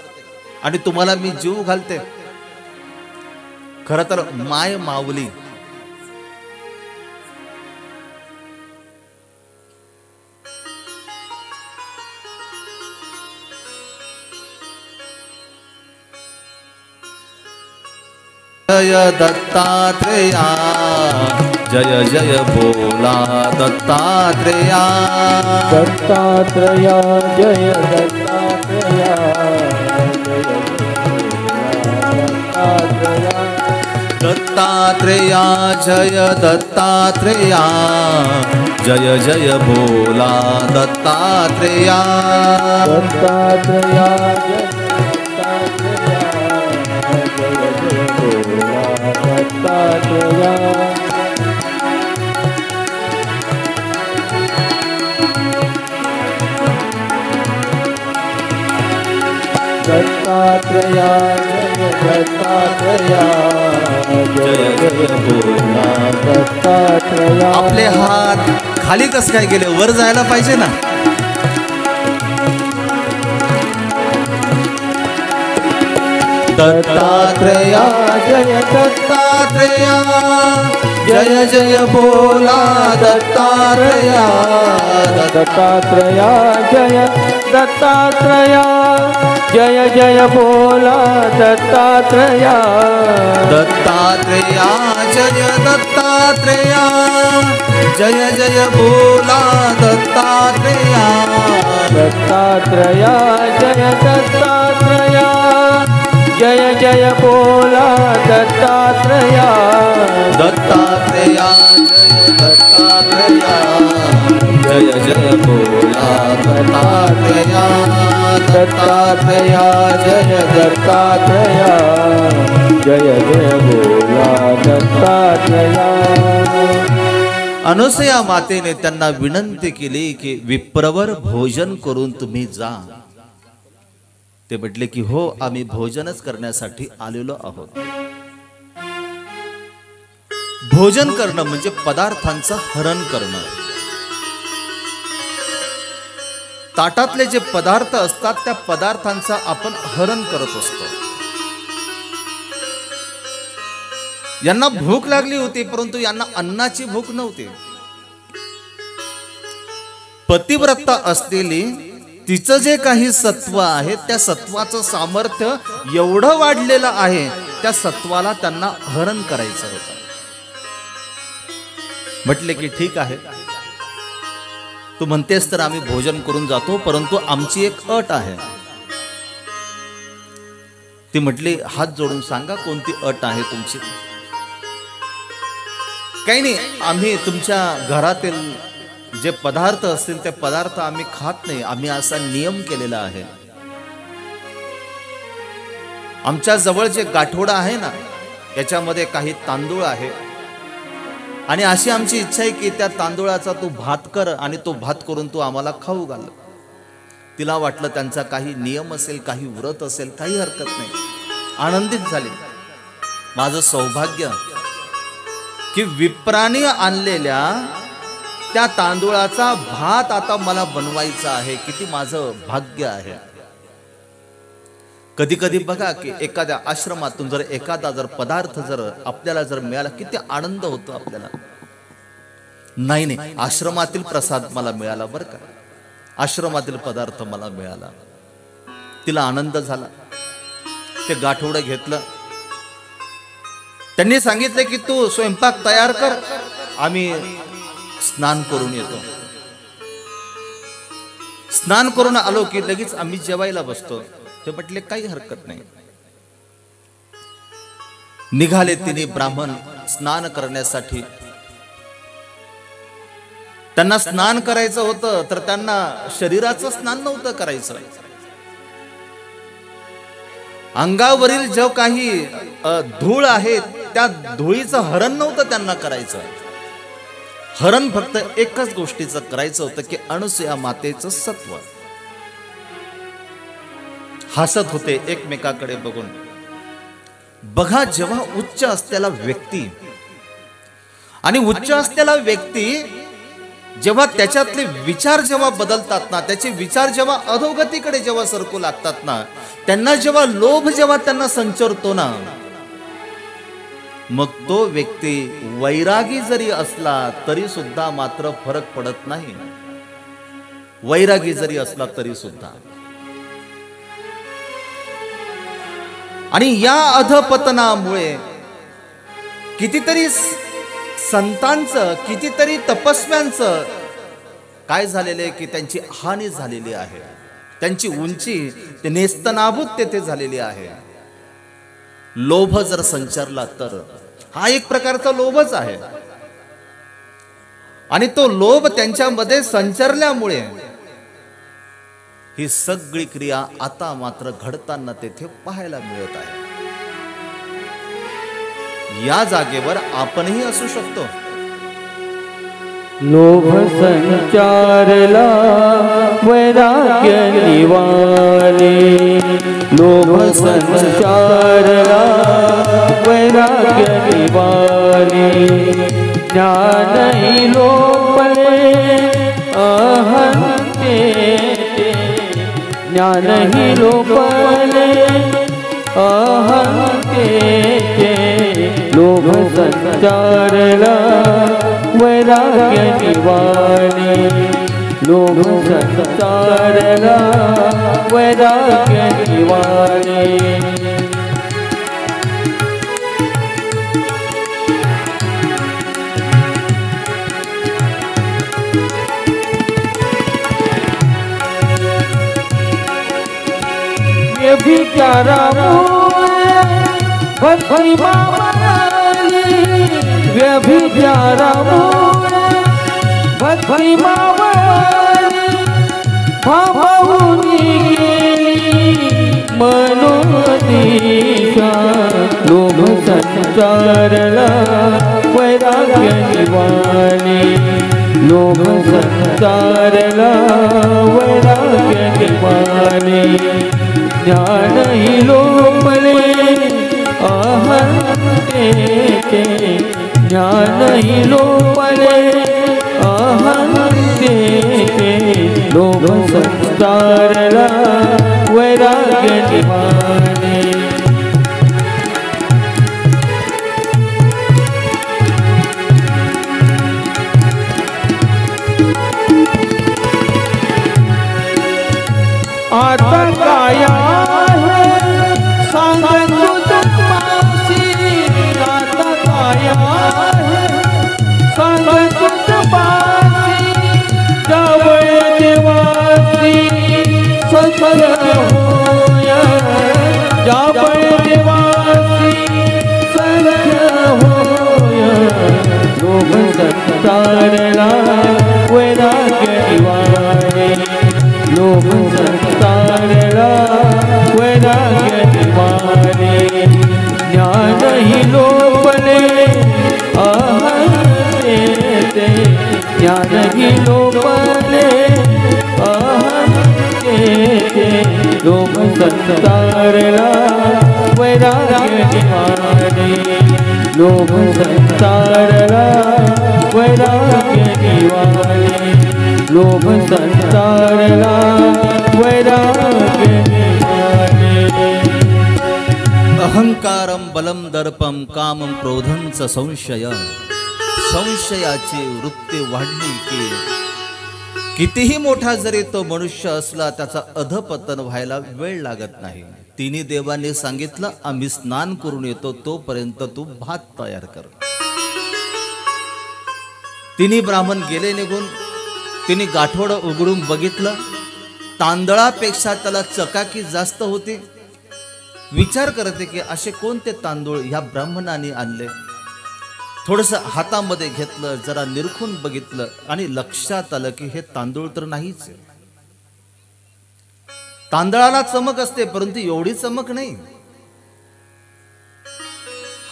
[SPEAKER 1] आणि तुम्हाला मी जीव घालते. खरं तर माय माऊली जय दत्तात्रेया, जय जय बोला दत्तात्रेया.
[SPEAKER 2] दत्तात्रेया जय दत्तात्रेया,
[SPEAKER 1] दत्तात्रेया जय दत्तात्रेया, जय जय बोला दत्तात्रेया.
[SPEAKER 2] दत्तात्रेया जय दत्तात्रेया, जय जय बोला दत्तात्रेया. दत्तात्रेया जय दत्तात्रेया, जय जय बोला दत्तात्रेया.
[SPEAKER 1] आपले हात खाली कस काय गेले? वर जायला पाहिजे ना. दत्तात्रेया जय दत्तात्रेया, जय जय बोला दत्तात्रेया.
[SPEAKER 2] दत्तात्रेया जय दत्तात्रेया, जय जय बोला दत्तात्रेया.
[SPEAKER 1] दत्तात्रेया जय दत्तात्रेया, जय जय बोला दत्तात्रेया.
[SPEAKER 2] दत्तात्रेया जय दत्तात्रेया, जय जय बोला दत्तात्रेया.
[SPEAKER 1] दत्तात्रेया जय दत्तात्रेया, जय जय बोला दत्तात्रेया.
[SPEAKER 2] दत्तात्रेया जय दत्तात्रेया, जय जय बोला दत्तात्रेया.
[SPEAKER 1] अनुसया मातेने त्यांना विनंती केली की विप्रवर भोजन करून तुम्ही जा. ते म्हटले की हो, आम्ही भोजनच करण्यासाठी आलेलो आहोत. भोजन करणं म्हणजे पदार्थांचं हरण करणं. ताटातले जे पदार्थ असतात त्या पदार्थांचं आपण हरण करत असतो. यांना भूक लागली होती, परंतु यांना अन्नाची भूक नव्हती. पतिव्रता असलेली तिचं जे काही सत्व आहे त्या सत्वाचं सामर्थ्य एवढं वाढलेलं आहे, त्या सत्वाला त्यांना हरण करायचं होतं. म्हटले की ठीक आहे, तू म्हणतेस तर आम्ही भोजन करून जातो, परंतु आमची एक अट आहे. ती म्हटली हात जोडून सांगा कोणती अट आहे तुमची. काही नाही, आम्ही तुमच्या घरातील जे पदार्थ असतील ते पदार्थ आम्ही खात नाही, आम्ही असा नियम केलेला आहे. आमच्या जवळ जे गाठोडा आहे ना, याच्यामध्ये काही तांदूळ आहे आणि अशी आमची इच्छा आहे की त्या तांदूळाचा तू भात कर आणि तो भात करून तू आम्हाला खाऊ घाल. तिला वाटलं त्यांचा काही नियम असेल, काही व्रत असेल, काही हरकत नाही. आनंदित झाली. माझं सौभाग्य की विप्राने आणलेल्या त्या तांदूळाचा भात आता मला बनवायचा आहे. किती माझं भाग्य आहे. कधी कधी बघा की एखाद्या आश्रमातून जर एखादा जर पदार्थ जर आपल्याला जर मिळाला, किती आनंद होतो आपल्याला. नाही नाही, आश्रमातील प्रसाद मला मिळाला बरं का, आश्रमातील पदार्थ मला मिळाला. तिला आनंद झाला. ते गाठोडं घेतलं. त्यांनी सांगितलं की तू स्वयंपाक तयार कर, आम्ही स्नान करून येतो. स्नान करून आलो की लगेच आम्ही जेवायला बसतो. ते म्हटले काही हरकत नाही. निघाले तिने ब्राह्मण स्नान करण्यासाठी. त्यांना स्नान करायचं होतं, तर त्यांना शरीराचं स्नान नव्हतं करायचं. अंगावरील जो काही धूळ आहे त्या धुळीचं हरण नव्हतं त्यांना करायचं. हरण फक्त एकच गोष्टीचं करायचं होतं की अनुसया मातेचं सत्व. हसत होते एकमेकाकडे बघून. बघा, जेव्हा उच्च असलेला व्यक्ती आणि उच्च असलेला व्यक्ती जेव्हा त्याच्यातले विचार जेव्हा बदलतात ना, त्याचे विचार जेव्हा अधोगतीकडे जेव्हा सरकू लागतात ना, त्यांना जेव्हा लोभ जेव्हा त्यांना संचरतो ना, मग तो व्यक्ती वैरागी जरी असला तरी सुद्धा मात्र फरक पडत नाही. वैरागी जरी असला तरी सुद्धा. आणि या अधपतनामुळे कितीतरी संतांचं, कितीतरी तपस्व्यांचं काय झालेलं आहे की त्यांची हानी झालेली आहे. त्यांची उंची ते नेस्तनाबूत तेथे झालेली आहे. लोभ जर संचारला तर हा एक प्रकारचा लोभच आहे. आणि तो लोभ त्यांच्यामध्ये संचारल्यामुळे ही सगळी क्रिया आता मात्र घडताना तेथे पाहायला मिळत आहे. या जागेवर आपणही असू शकतो.
[SPEAKER 2] लोभ संचारला वैराग्य निवाले, लोभ संचारला वैराग्य निवाले, ज्ञानही लोपले अहंते, ज्ञानही लोपले अहंते, लोभ संचारला वैराग्य निवाले, लोभ संचारला वैराग्य निवाले. व्यभिचारामुळे भक्ती मावली, व्यभिचारामुळे भक्ती मावली, भावुनी गेली मनोदिशा, लोभ संचारला वैराग्य निवाले, लोभ संचारला वैराग्य निवाले, ज्ञानही लोपले अहंते, ज्ञानही लोपले अहंते, लोभ संचारला वैराग्य निवाले. आता काया लोभ संचारला वैराग्य निवाले, लोभ संचारला वैराग्य निवाले, ज्ञानही लोपले अहंते, ज्ञानही लोपले अहंते, लोभ संचारला वैराग्य निवाले, लोभ संचारला वैराग्य निवाले, लोभ संचारला वैराग्य निवाले.
[SPEAKER 1] अहंकारम बलम दर्पम कामम क्रोधं च संशय, संशयाची वृत्ती वाढली की कितीही मोठा जरी तो मनुष्य असला त्याचा अधपतन व्हायला वेळ लागत नाही. तिन्ही देवांनी सांगितलं आम्ही स्नान करून येतो तोपर्यंत तू भात तयार कर. तिन्ही ब्राह्मण गेले निघून. तिने गाठोड उघडून बघितलं, तांदळापेक्षा त्याला चकाकी जास्त होती. विचार करते की असे कोणते तांदूळ ह्या ब्राह्मणाने आणले. थोडंसं हातामध्ये घेतलं, जरा निरखून बघितलं आणि लक्षात आलं की हे तांदूळ तर नाहीच. तांदळाला चमक असते परंतु एवढी चमक नाही.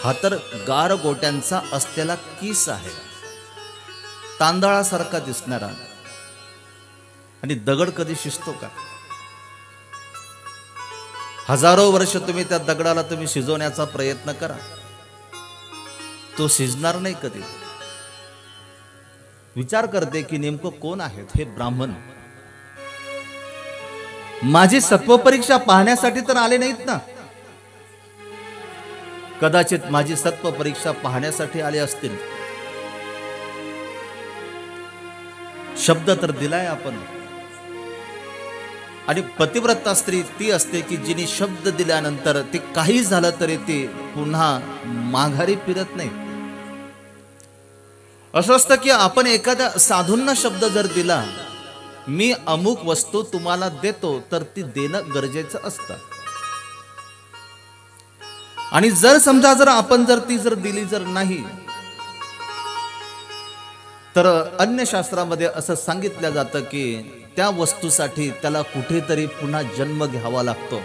[SPEAKER 1] हा तर गार गोट्यांचा असलेला किस आहे, तांदळासारखा दिसणारा. आणि दगड कधी शिजतो का? हजारो वर्ष तुम्ही त्या दगडाला तुम्ही शिजवण्याचा प्रयत्न करा, तो शिजणार नाही कधी. विचार करते की नेमकं कोण आहेत हे ब्राह्मण. माझी सत्व परीक्षा पाहण्यासाठी तर आले नाहीत ना. कदाचित माझी सत्व परीक्षा पाहण्यासाठी आले असतील. शब्द तर दिलाय आपण. आणि पतिव्रता स्त्री ती असते की जिने शब्द दिल्यानंतर ते काही झालं तरी ती पुन्हा माघारी फिरत नाही. असं असतं की आपण एखाद्या साधूंना शब्द जर दिला, मी अमुक वस्तू तुम्हाला देतो, तर ती देणं गरजेचं असतं. आणि जर समजा जर आपण जर ती जर दिली जर नाही, तर अन्य शास्त्रामध्ये असं सांगितलं जातं की त्या वस्तूसाठी त्याला कुठेतरी पुन्हा जन्म घ्यावा लागतो.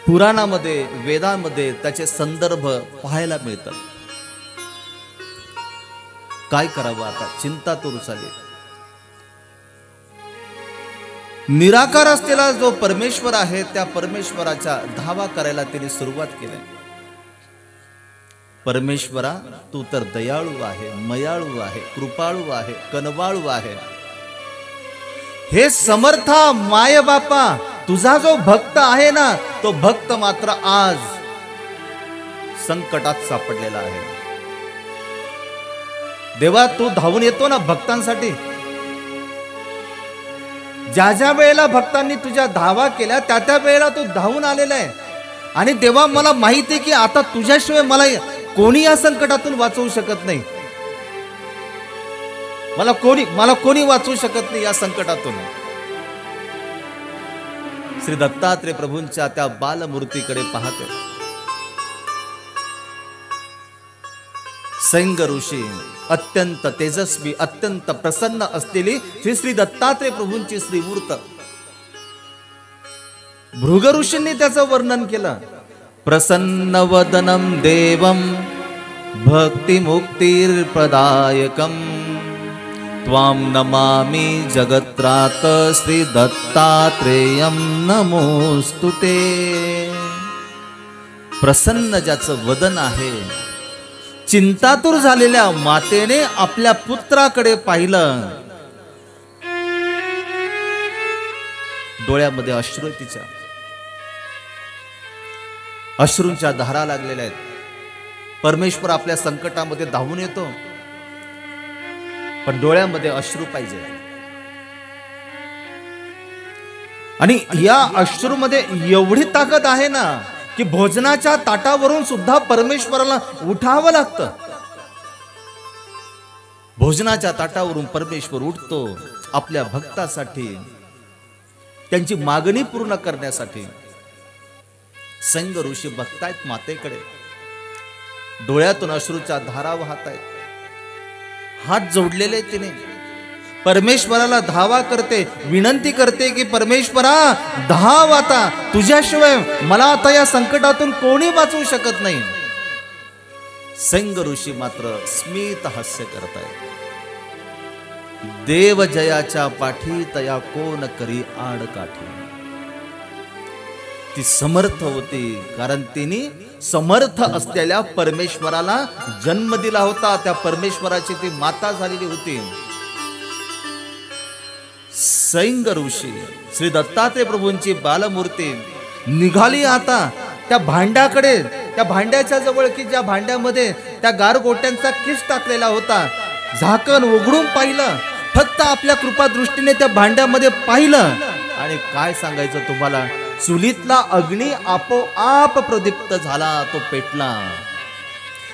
[SPEAKER 1] पुराणामध्ये वेदांमध्ये त्याचे संदर्भ पाहायला मिळतात. काय करावं आता, चिंता तूर झाली. निराकार असलेला जो परमेश्वर आहे त्या परमेश्वराचा धावा करायला तिने सुरुवात केली. परमेश्वरा, तू तर दयाळू आहे, मयाळू आहे, कृपाळू आहे, कनवाळू आहे. हे समर्था माय बापा, तुझा जो भक्त आहे ना, तो भक्त मात्र आज संकटात सापडलेला आहे. देवा, तू धावून येतो ना भक्तांसाठी. ज्या ज्या वेळेला भक्तांनी तुझ्या धावा केल्या त्या त्या वेळेला तू धावून आलेला आहे. आणि देवा, मला माहिती आहे की आता तुझ्याशिवाय मला कोणी या संकटातून वाचवू शकत नाही. मला कोणी वाचवू शकत नाही या संकटातून. श्री दत्तात्रय प्रभूंच्या त्या बालमूर्तीकडे पाहते. सैंग ऋषी अत्यंत तेजस्वी, अत्यंत प्रसन्न असलेली श्री दत्तात्रय प्रभूंची श्रीमूर्त. भृग ऋषींनी त्याचं वर्णन केलं. प्रसन्न वदनम देवम भक्ति मुक्तिर प्रदायकम त्वाम नमामि जगत्रात श्री दत्तात्रेयम नमोस्तुते. प्रसन्न ज्याचं वदन आहे, चिंतातूर झालेल्या मातेने आपल्या पुत्राकडे पाहिलं. डोळ्यामध्ये अश्रू तिच्या, अश्रूंच्या धारा लागलेल्या आहेत. परमेश्वर आपल्या संकटामध्ये धावून येतो, पण डोळ्यामध्ये अश्रू पाहिजे. आणि या अश्रूमध्ये एवढी ताकद आहे ना की भोजनाच्या ताटावरून सुद्धा परमेश्वराला उठावं लागतं. भोजनाच्या ताटावरून परमेश्वर उठतो आपल्या भक्तासाठी, त्यांची मागणी पूर्ण करण्यासाठी. संग ऋषी बघतायत मातेकडे, डोळ्यातून अश्रूच्या धारा वाहत आहेत. हात जोडलेले तिने परमेश्वराला धावा करते, विनंती करते की परमेश्वरा धाव, आता तुझ्याशिवाय मला आता या संकटातून कोणी वाचवू शकत नाही. संग ऋषी मात्र स्मित हास्य करतायत. देव जयाच्या पाठी तया कोण करी आडकाठी. ती समर्थ होती कारण तिने समर्थ असलेल्या परमेश्वराला जन्म दिला होता. त्या परमेश्वराची ती माता झालेली होती. सैंग ऋषी श्री दत्तात्रय प्रभूंची बालमूर्ती निघाली आता त्या भांड्याकडे. त्या भांड्याच्या जवळ की ज्या भांड्यामध्ये त्या गारगोट्यांचा किस टाकलेला होता, झाकण उघडून पाहिलं. फक्त आपल्या कृपा दृष्टीने त्या भांड्यामध्ये पाहिलं. आणि काय सांगायचं तुम्हाला, चुलीतला अग्नी आपोआप प्रदीप्त झाला, तो पेटला.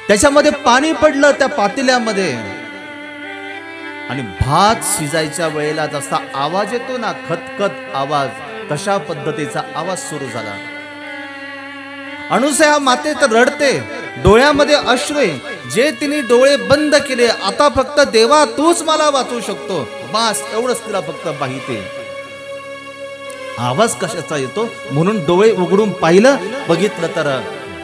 [SPEAKER 1] त्याच्यामध्ये पाणी पडलं त्या पातेल्यामध्ये. आणि भात शिजायच्या वेळेला जसा आवाज येतो ना, खतखत आवाज, तशा पद्धतीचा आवाज सुरू झाला. अनुसया माते तर रडते, डोळ्यामध्ये अश्रू. जे तिने डोळे बंद केले, आता फक्त देवा तूच मला वाचवू शकतो, बस एवढंच तिला फक्त माहिती. आवाज कशाचा येतो म्हणून डोळे उघडून पाहिलं, बघितलं तर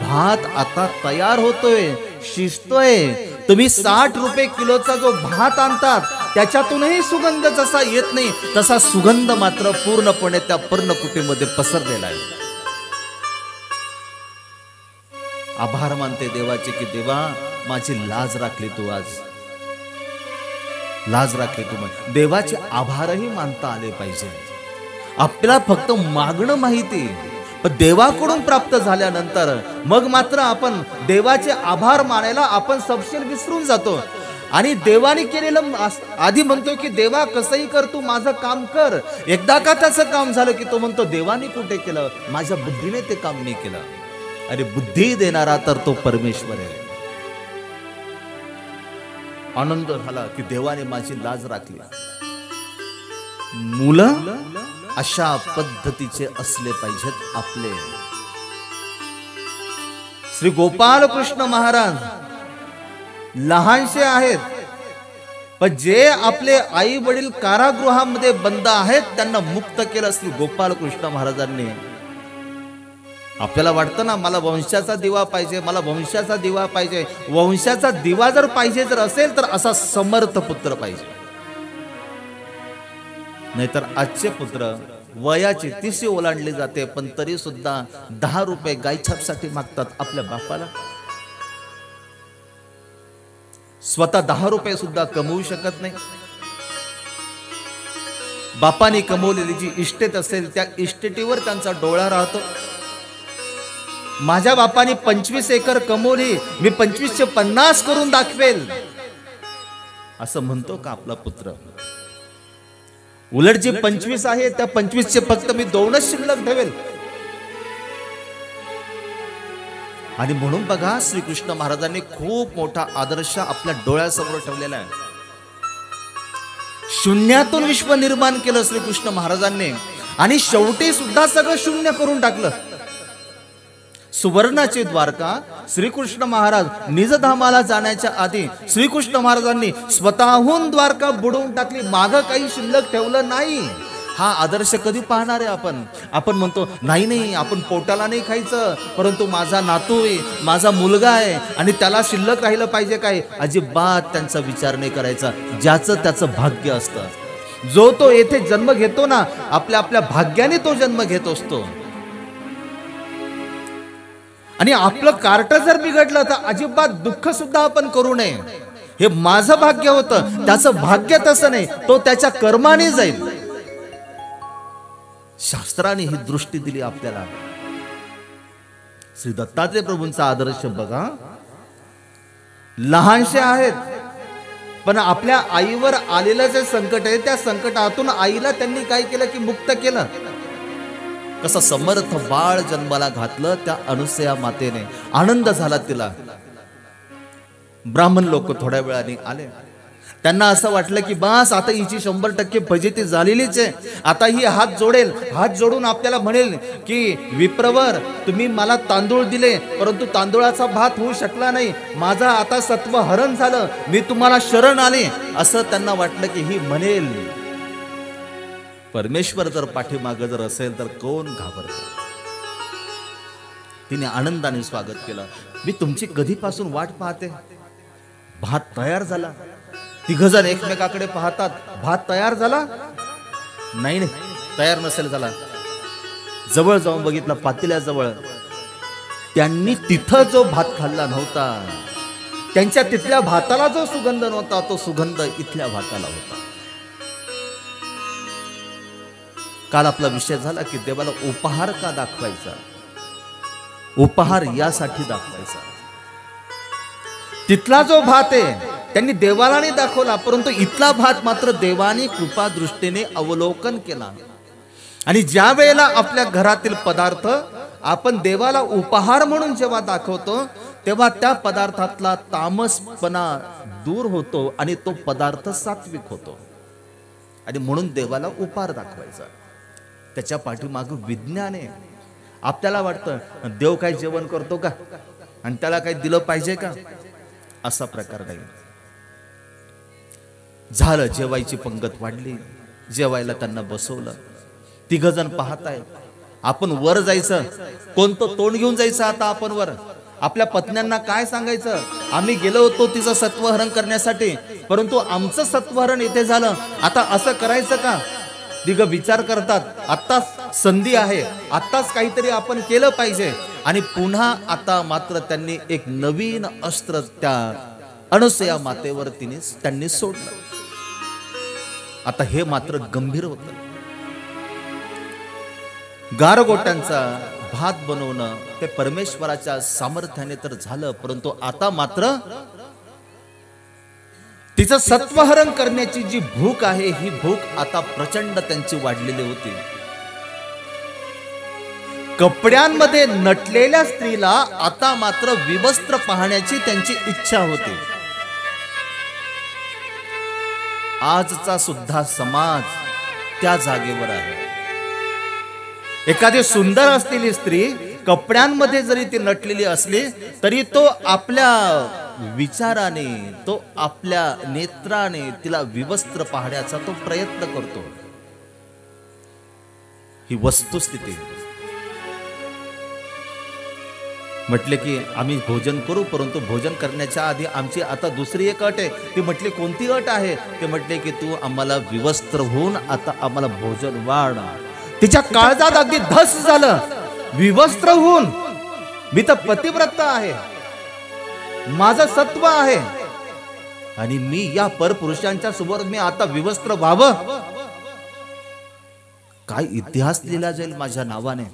[SPEAKER 1] भात आता तयार होतोय, शिजतोय. तुम्ही 60 रुपये किलोचा जो भात आणतात त्याच्यातूनही सुगंध जसा येत नाही, तसा सुगंध मात्र पूर्णपणे त्या पर्णकुटीमध्ये पसरलेला आहे. आभार मानते देवाचे की देवा माझी लाज राखली तू आज. लाज राखे तुम्ही. देवाचे आभारही मानता आले पाहिजे. आपल्याला फक्त मागणं माहिती, पण देवाकडून प्राप्त झाल्यानंतर मग मात्र आपण देवाचे आभार मानायला आपण सपशेल विसरून जातो. आणि देवाने केलेलं आधी म्हणतो की देवा कसंही कर, तू माझं काम कर. एकदा का त्याचं काम झालं की तो म्हणतो देवाने कुठे केलं, माझ्या बुद्धीने ते काम नाही केलं. अरे बुद्धी देणारा तर तो परमेश्वर आहे. आनंद झाला की देवाने माझी लाज राखली. मुलं अशा पद्धतीचे असले पाहिजेत आपले. श्री गोपाल कृष्ण महाराज लहानसे आहेत, पण जे आपले आई वडील कारागृहामध्ये बंद आहेत त्यांना मुक्त केलं श्री गोपाल कृष्ण महाराजांनी. आपल्याला वाटतं ना, मला वंशाचा दिवा पाहिजे, मला वंशाचा दिवा पाहिजे. वंशाचा दिवा जर पाहिजे जर असेल तर असा समर्थ पुत्र पाहिजे. नाहीतर आजचे पुत्र वयाची 30 ओलांडली जाते पण तरी सुद्धा 10 रुपये गायछापसाठी मागतात आपल्या बापाला. स्वतः 10 रुपये सुद्धा कमवू शकत नाही. बापाने कमवलेली जी इस्टेट असेल त्या इस्टेटीवर त्यांचा डोळा राहतो. माझ्या बापाने 25 एकर कमवली, मी 25चे 50 करून दाखवेल असं म्हणतो का आपला पुत्र? उलट जे 25 आहे त्या 25चे फक्त मी 2च शिल्लक ठेवेल. आणि म्हणून बघा श्रीकृष्ण महाराजांनी खूप मोठा आदर्श आपल्या डोळ्यासमोर ठेवलेला आहे. शून्यातून विश्व निर्माण केलं श्रीकृष्ण महाराजांनी आणि शेवटी सुद्धा सगळं शून्य करून टाकलं. सुवर्णाची द्वारका श्रीकृष्ण महाराज निजधामाला जाण्याच्या आधी श्रीकृष्ण महाराजांनी स्वतःहून द्वारका बुडवून टाकली, मागं काही शिल्लक ठेवलं नाही. हा आदर्श कधी पाहणार आहे आपण म्हणतो नाही नाही आपण पोटाला नाही खायचं, परंतु माझा नातू आहे, माझा मुलगा आहे आणि त्याला शिल्लक राहिलं पाहिजे काय? अजिबात त्यांचा विचार नाही करायचा. ज्याचं त्याचं भाग्य असतं. जो तो येथे जन्म घेतो ना, आपल्या आपल्या भाग्याने तो जन्म घेत असतो. आणि आपलं कार्ट जर बिघडलं तर अजिबात दुःख सुद्धा आपण करू नये. हे माझं भाग्य होतं, त्याचं भाग्य तसं नाही, तो त्याच्या कर्माने जाईल. शास्त्राने ही दृष्टी दिली आपल्याला. श्री दत्तात्रय प्रभूंचा आदर्श बघा. लहानसे आहेत पण आपल्या आईवर आलेलं जे संकट आहे त्या संकटातून आईला त्यांनी काय केलं की मुक्त केलं. कसं समर्थ बाळ जन्माला घातलं त्या अनुसया मातेने. आनंद झाला तिला. ब्राह्मण लोक थोड्या वेळाने आले. त्यांना असं वाटलं की बस आता हिची 100% फजिती झालेलीच आहे. आता ही हात जोडेल, हात जोडून आपल्याला म्हणेल की विप्रवर तुम्ही मला तांदूळ दिले परंतु तांदूळाचा भात होऊ शकला नाही, माझं आता सत्व हरण झालं, मी तुम्हाला शरण आले, असं त्यांना वाटलं की ही म्हणेल. परमेश्वर जर पाठीमागं जर असेल तर कोण घाबरतं? तिने आनंदाने स्वागत केलं. मी तुमची कधीपासून वाट पाहते. भात तयार झाला. 3 जण एकमेकाकडे पाहतात. भात तयार झाला? नाही नाही तयार नसेल झाला. जवळ जाऊन बघितलं पातेल्याजवळ. त्यांनी तिथं जो भात खाल्ला नव्हता, त्यांच्या तिथल्या भाताला जो सुगंध नव्हता तो सुगंध इथल्या भाताला होता. काल आपला विषय झाला की देवाला उपहार का दाखवायचा? उपहार यासाठी दाखवायचा. तिथला जो भात आहे त्यांनी देवाला नाही दाखवला, परंतु इथला भात मात्र देवानी कृपा दृष्टीने अवलोकन केला. आणि ज्या वेळेला आपल्या घरातील पदार्थ आपण देवाला उपहार म्हणून जेव्हा दाखवतो तेव्हा त्या पदार्थातला तामसपणा दूर होतो आणि तो पदार्थ सात्विक होतो. आणि म्हणून देवाला उपहार दाखवायचा. त्याच्या पाठीमागे विज्ञान आहे. आपल्याला वाटतं देव काय जेवण करतो का आणि त्याला काही दिलं पाहिजे का? असा प्रकार नाही. झालं, जेवायची पंगत वाढली. जेवायला त्यांना बसवलं. 3 जण पाहताय. आपण वर जायचं, कोणतं तोंड घेऊन जायचं आता आपण वर? आपल्या पत्न्यांना काय सांगायचं? आम्ही गेलो होतो तिचं सत्वहरण करण्यासाठी, परंतु आमचं सत्वहरण इथे झालं, आता असं करायचं का? दिग विचार करतात. आत्ताच संधी आहे, आत्ताच काहीतरी आपण केलं पाहिजे. आणि पुन्हा आता मात्र त्यांनी एक नवीन अस्त्र त्या अनुसया मातेवर त्यांनी सोडलं. आता हे मात्र गंभीर होतं. गारगोट्यांचा भात बनवणं ते परमेश्वराच्या सामर्थ्याने तर झालं, परंतु आता मात्र तिचं सत्वहरण करण्याची जी भूक आहे, ही भूक आता प्रचंड त्यांची वाढलेली होती. कपड्यांमध्ये नटलेल्या स्त्रीला आता मात्र विवस्त्र पाहण्याची त्यांची इच्छा होती. आजचा सुद्धा समाज त्या जागेवर आहे. एखादी सुंदर असलेली स्त्री कपड्यांमध्ये जरी ती नटलेली असली तरी तो आपल्या विचाराने, तो आपल्या नेत्राने तिला विवस्त्र पाहण्याचा तो प्रयत्न करतो. ही वस्तुस्थिती. म्हटले की आम्ही भोजन करू, परंतु भोजन करण्याच्या आधी आमची आता दुसरी एक अट आहे. ती म्हटली कोणती अट आहे? ते म्हटले की तू आम्हाला विवस्त्र होऊन आता आम्हाला भोजन वाढ. तिच्या काळजात अगदी धस झालं. विवस्त्र होऊन, मी तर पतिव्रता आहे, माझं सत्व आहे, आणि मी या परपुरुषांच्या समोर मी आता विवस्त्र व्हावं? काय इतिहास लिहिला जाईल माझ्या नावाने?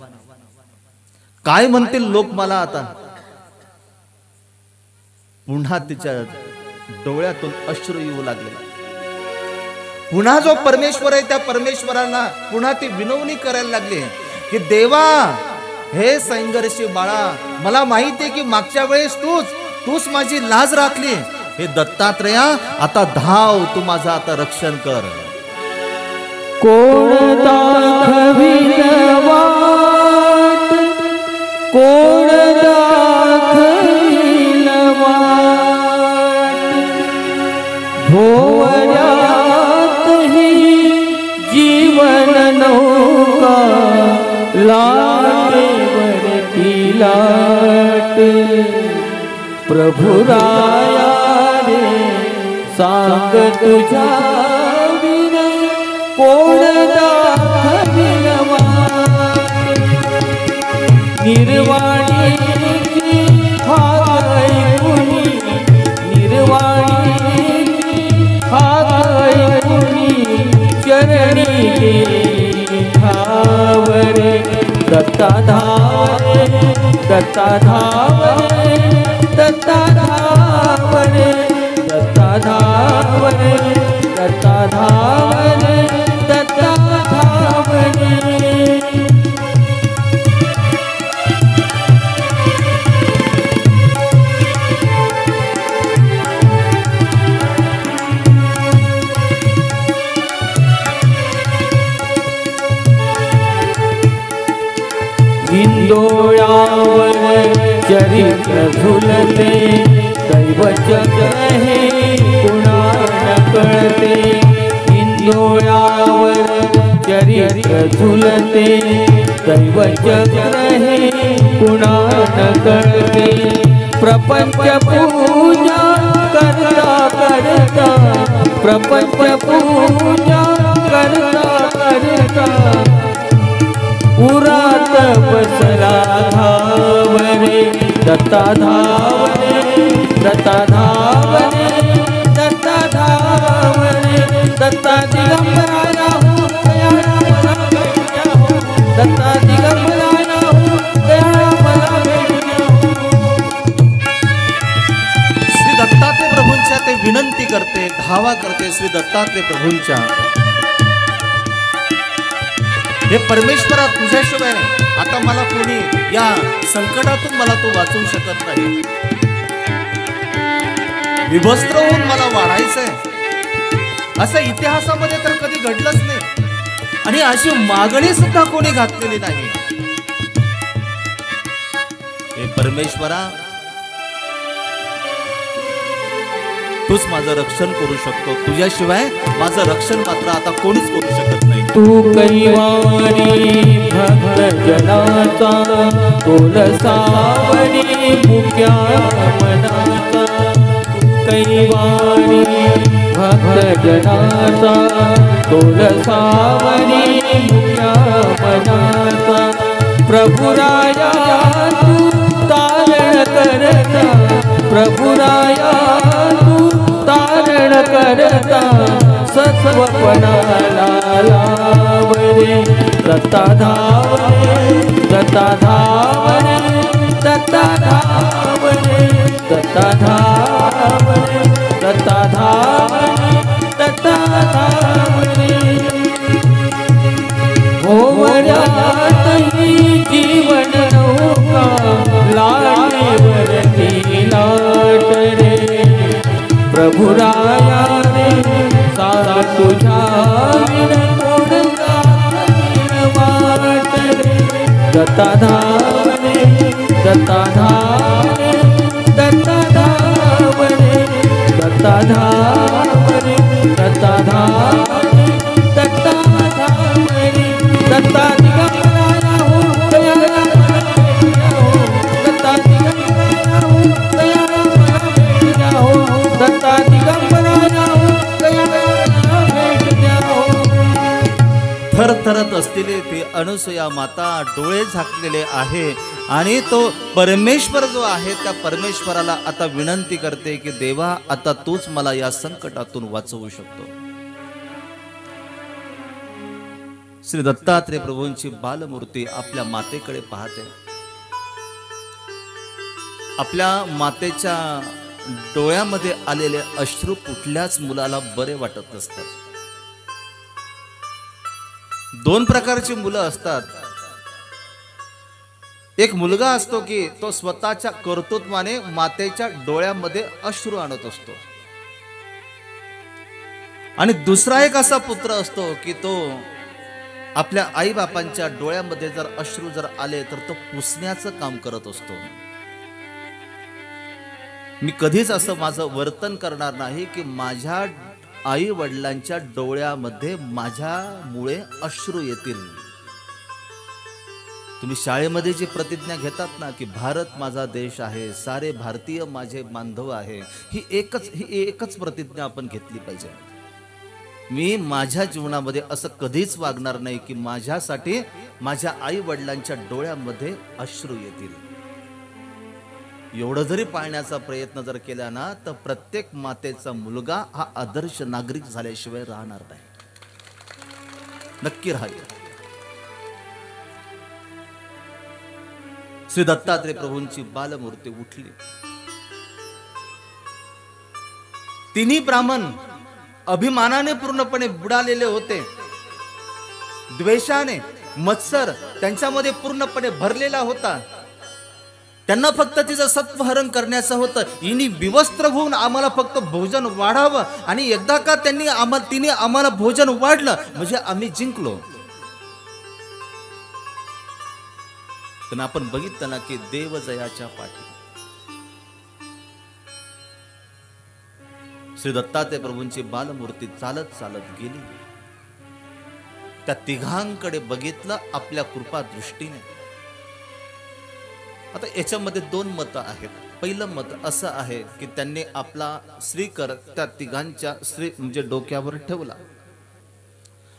[SPEAKER 1] काय म्हणतील लोक मला आता? पुन्हा तिच्या डोळ्यातून अश्रू येऊ लागले. पुन्हा जो परमेश्वर आहे त्या परमेश्वराला पुन्हा ती विनवणी करायला लागली की देवा, हे संघर्षी बाळा, मला माहिती आहे की मागच्या वेळेस तूच माझी लाज राखली. हे दत्तात्रेया, आता धाव, तू माझं आता रक्षण कर.
[SPEAKER 2] कोण दाखविल वाट, कोण दाखविल वाट, भोवऱ्यातही जीवन नौका लाटेवरती लाट. प्रभुराया रे सांग तुझ्या विन कोण दाखविल वाट. निर्वाणीची हाक ऐकुनी, निर्वाणीची हाक ऐकुनी चरणी धावरे. दत्ता धावरे, दत्ता धावरे, दत्ता धावरे, दत्ता धावरे, दत्ता धावरे, दत्ता धावरे. हिंदोळावर चरित्र झुलते, दैव जग हे कुणा न कळते. हिंदोळावर चरित्र झुलते, दैव जग हे कुणा न कळते. प्रपंच पूजा करता करता, प्रपंच पूजा करता करता उरात बसला धावरे. दत्ता धावरे, दत्ता धावरे, दत्ता धावरे, दत्ता दिगंबराया हो दयाळा मला भेटल्या हो, दत्ता दिगंबराया हो दयाळा मला भेटल्या हो.
[SPEAKER 1] श्री दत्तात्रय प्रभूंच्या ते विनंती करते, धावा करते श्री दत्तात्रय प्रभूंच्या. हे परमेश्वरा, तुझ्याशिवाय आता मला कोणी या संकटातून मला तो वाचवू शकत नाही. विवस्त्र होऊन मला वाढायचंय, असं इतिहासामध्ये तर कधी घडलंच नाही, आणि अशी मागणी सुद्धा कोणी घातलेली नाही. हे परमेश्वरा, तूच माझं रक्षण करू शकतो, तुझ्याशिवाय माझं रक्षण मात्र आता कोणीच करू शकत नाही.
[SPEAKER 2] तू कैवारी भक्त जनाचा, तोलसावरी मुक्या मनाचा. तू कैवारी भक्त जनाचा, तोलसावरी मुक्या मनाचा. प्रभुराया तू तारण करता, प्रभुराया तू तारण करता सत्वपणा दत्ता धावरे दत्ता धावरे दत्ता धावरे दत्ता धावरे दत्ता धावरे दत्ता धावरे भोवऱ्यातही जीवन नौका लाटेवरती लाट रे प्रभुराया रे सारा तुझ्या वाट रे दत्ता धावरे दत्ता धावरे दत्ता धावरे दत्ता धावरे दत्ता धावरे दत्ता धावरे दत्ता दिगंबराया हो दयाला भेटल्या हो दत्ता दिगंबराया हो दयाला भेटल्या हो दत्ता दिगंबराया हो दयाला भेटल्या हो
[SPEAKER 1] थरथरत असलेले ते अनुसया माता डोळे झाकलेले आहे आणि तो परमेश्वर जो आहे त्या परमेश्वराला आता विनंती करते की देवा आता तूच मला या संकटातून वाचवू शकतो. श्री दत्तात्रय प्रभूंची बालमूर्ती आपल्या मातेकडे पाहते. आपल्या मातेच्या डोळ्यामध्ये आलेले अश्रू कुठल्याच मुलाला बरे वाटत नसतात. दोन प्रकारची मुलं असतात. एक मुलगा असतो की तो स्वतःच्या कर्तृत्वाने मातेच्या डोळ्यामध्ये अश्रू आणत असतो आणि दुसरा एक असा पुत्र असतो की तो आपल्या आई बापांच्या डोळ्यामध्ये जर अश्रू जर आले तर तो पुसण्याचं काम करत असतो. मी कधीच असं माझं वर्तन करणार नाही की माझ्या आई वडिलांच्या डोळ्यामध्ये माझ्यामुळे अश्रू येतील. तुम्ही शाळेमध्ये जी प्रतिज्ञा घेतात ना की भारत माझा देश आहे, सारे भारतीय माझे बांधव आहे, ही एकच प्रतिज्ञा आपण घेतली पाहिजे. मी माझ्या जीवनामध्ये असं कधीच वागणार नाही की माझ्यासाठी माझ्या आई वडिलांच्या डोळ्यामध्ये अश्रू येतील. एवढं जरी पाळण्याचा प्रयत्न जर केला ना तर प्रत्येक मातेचा मुलगा हा आदर्श नागरिक झाल्याशिवाय राहणार नाही. नक्की राहील. श्री दत्तात्रय प्रभूंची बालमूर्ती उठली. तिन्ही ब्राह्मण अभिमानाने पूर्णपणे बुडालेले होते. द्वेषाने मत्सर त्यांच्यामध्ये पूर्णपणे भरलेला होता. त्यांना फक्त तिचं सत्वहरण करण्याचं होतं. हिने विवस्त्र होऊन आम्हाला फक्त भोजन वाढावं आणि एकदा का तिने आम्हाला भोजन वाढलं म्हणजे आम्ही जिंकलो. पण आपण बघितलं ना की देवजयाच्या पाठी श्री दत्तात्रय प्रभूंची बालमूर्ती चालत चालत गेली. त्या तिघांकडे बघितलं आपल्या कृपा दृष्टीने. आता याच्यामध्ये दोन मतं आहेत. पहिलं मत असं आहे की त्यांनी आपला श्रीकर त्या तिघांच्या श्री म्हणजे डोक्यावर ठेवला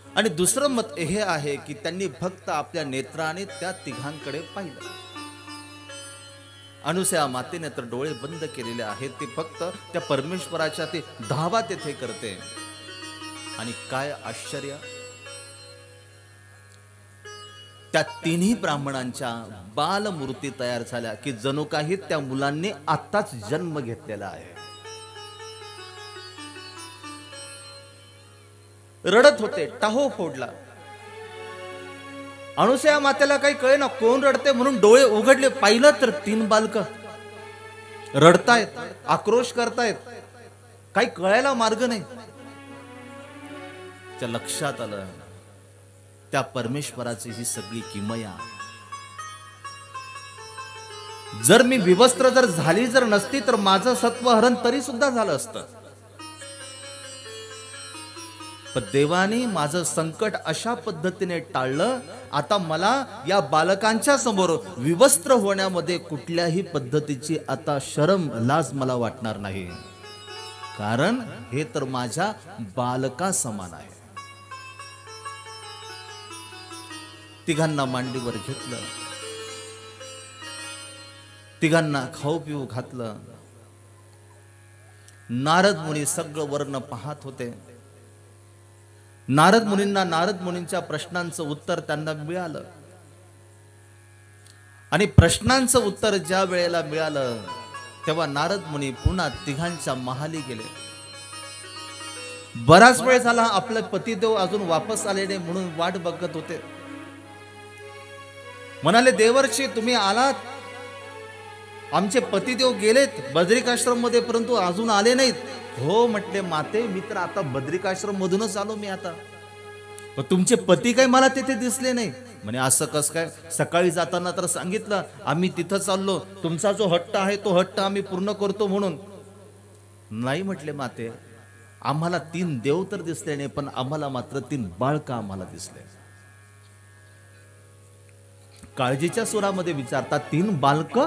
[SPEAKER 1] आणि दुसरं मत हे आहे की त्यांनी फक्त आपल्या नेत्राने त्या तिघांकडे पाहिलं. अनुसया मातेने तर डोळे बंद केलेले आहेत. ती फक्त त्या परमेश्वराच्या ते धावा तेथे करते. आणि काय आश्चर्य, त्या तिन्ही ब्राह्मणांच्या बालमूर्ती तयार झाल्या की जणू काही त्या मुलांनी आत्ताच जन्म घेतलेला आहे. रडत होते, टाहो फोडला. अनुसया मातेला काही कळे ना कोण रडते म्हणून डोळे उघडले. पाहिलं तर तीन बालक रडतायत, आक्रोश करतायत. काही कळायला मार्ग नाही. त्या लक्षात आलं त्या परमेश्वराची ही सगळी किमया. जर मी विवस्त्र जर झाली जर नसती तर माझं सत्वहरण तरी सुद्धा झालं असतं. पण देवाने माझं संकट अशा पद्धतीने टाळलं. आता मला या बालकांच्या समोर विवस्त्र होण्यामध्ये कुठल्याही पद्धतीची आता शरम लाज मला वाटणार नाही. कारण हे तर माझ्या बालका समान आहे. तिघांना मांडीवर घेतलं, तिघांना खाऊ पिऊ घातलं. नारद मुनी सगळं वर्ण पाहत होते. नारद मुनींना नारद मुनींच्या प्रश्नांचं उत्तर त्यांना मिळालं. आणि प्रश्नांचं उत्तर ज्या वेळेला मिळालं तेव्हा नारद मुनी पुन्हा तिघांच्या महाली गेले. बराच वेळ झाला आपले पतिदेव अजून वापस आले नाही म्हणून वाट बघत होते. म्हणाले, देवर्षी तुम्ही आलात, आमचे पतिदेव गेलेत बद्रिकाश्रम मध्ये परंतु अजून आले नाहीत. हो म्हटले, माते मी तर आता बद्रिकाश्रम मधूनच आलो मी आता, पण तुमचे पती काय मला तिथे दिसले नाही. म्हणे असं कस काय, सकाळी जाताना तर सांगितलं आम्ही तिथं चाललो, तुमचा जो हट्ट आहे तो हट्ट आम्ही पूर्ण करतो म्हणून. नाही म्हटले माते, आम्हाला 3 देव तर दिसले नाही पण आम्हाला मात्र 3 बाळका आम्हाला दिसले. काळजीच्या सुरामध्ये विचारतात, 3 बालक?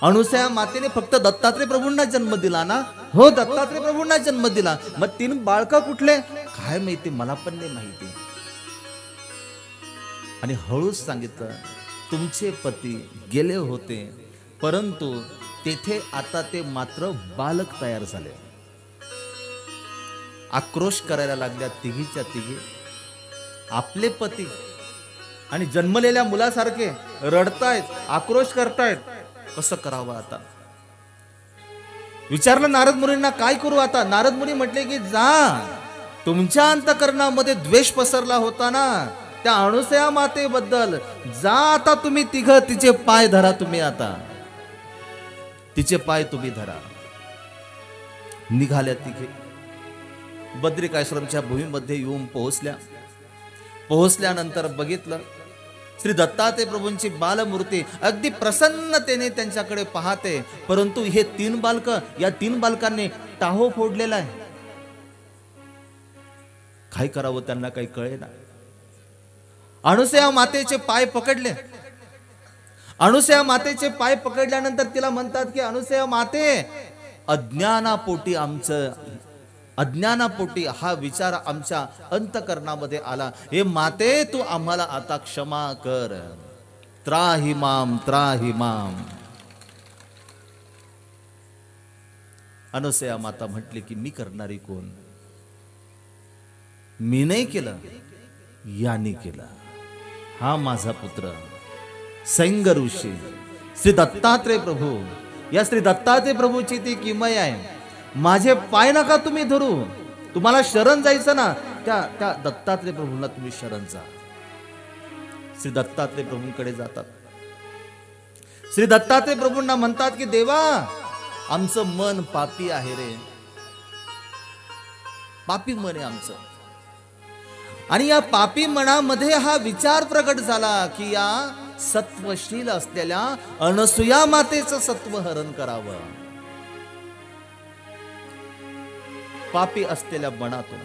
[SPEAKER 1] अनुसया मातेने फक्त दत्तात्रय प्रभूंना जन्म दिला ना? हो, दत्तात्रय प्रभूंना जन्म दिला. मग 3 बाळका कुठले? काय माहिती, मला पण नाही माहिती. आणि हळूच सांगितलं, तुमचे पती गेले होते परंतु तेथे आता ते मात्र बालक तयार झाले. आक्रोश करायला लागल्या तिघीच्या तिघी. आपले पती आणि जन्मलेल्या मुलासारखे रडतायत, आक्रोश करतायत, कसं करावं आता? विचारलं नारद मुनींना, काय करू आता? नारद मुनी म्हटले की जा, तुमच्या अंतकरणामध्ये द्वेष पसरला होता ना त्या अनुसया मातेबद्दल, जा आता तुम्ही तिघ तिचे पाय धरा. तुम्ही आता तिचे पाय तुम्ही धरा. निघाल्या तिघे बद्रिकाश्रमच्या भूमीमध्ये येऊन पोहोचल्यानंतर बघितलं श्री दत्तात्रय प्रभूंची बालमूर्ती अगदी प्रसन्नतेने त्यांच्याकडे पाहते. परंतु हे 3 बालक, या 3 बालकांनी टाहो फोडलेला आहे. काय करावं त्यांना काही कळेना. अनुसया मातेचे पाय पकडले. अनुसया मातेचे पाय पकडल्यानंतर तिला म्हणतात की अनुसया माते, अज्ञानापोटी हा विचार आमच्या अंतकरणामध्ये आला. हे माते, तू आम्हाला आता क्षमा कर. त्राहि माम, त्राहि माम. अनुसया माता म्हटली की मी करणारी कोण? मी नाही केलं, याने केलं. हा माझा पुत्र सैंग ऋषी श्री दत्तात्रय प्रभू. या श्री दत्तात्रय प्रभूची ती किमया आहे. माझे पाय नका तुम्ही धरू, तुम्हाला शरण जायचं ना त्या दत्तात्रय प्रभूंना तुम्ही शरण जा. श्री दत्तात्रय प्रभूंकडे जातात. श्री दत्तात्रय प्रभूंना म्हणतात की देवा, आमचं मन पापी आहे रे, पापी मन आहे आमचं. आणि या पापी मनामध्ये हा विचार प्रकट झाला की या सत्वशील असलेल्या अनसुया मातेचं सत्व हरण करावं. पापी असलेल्या मनातून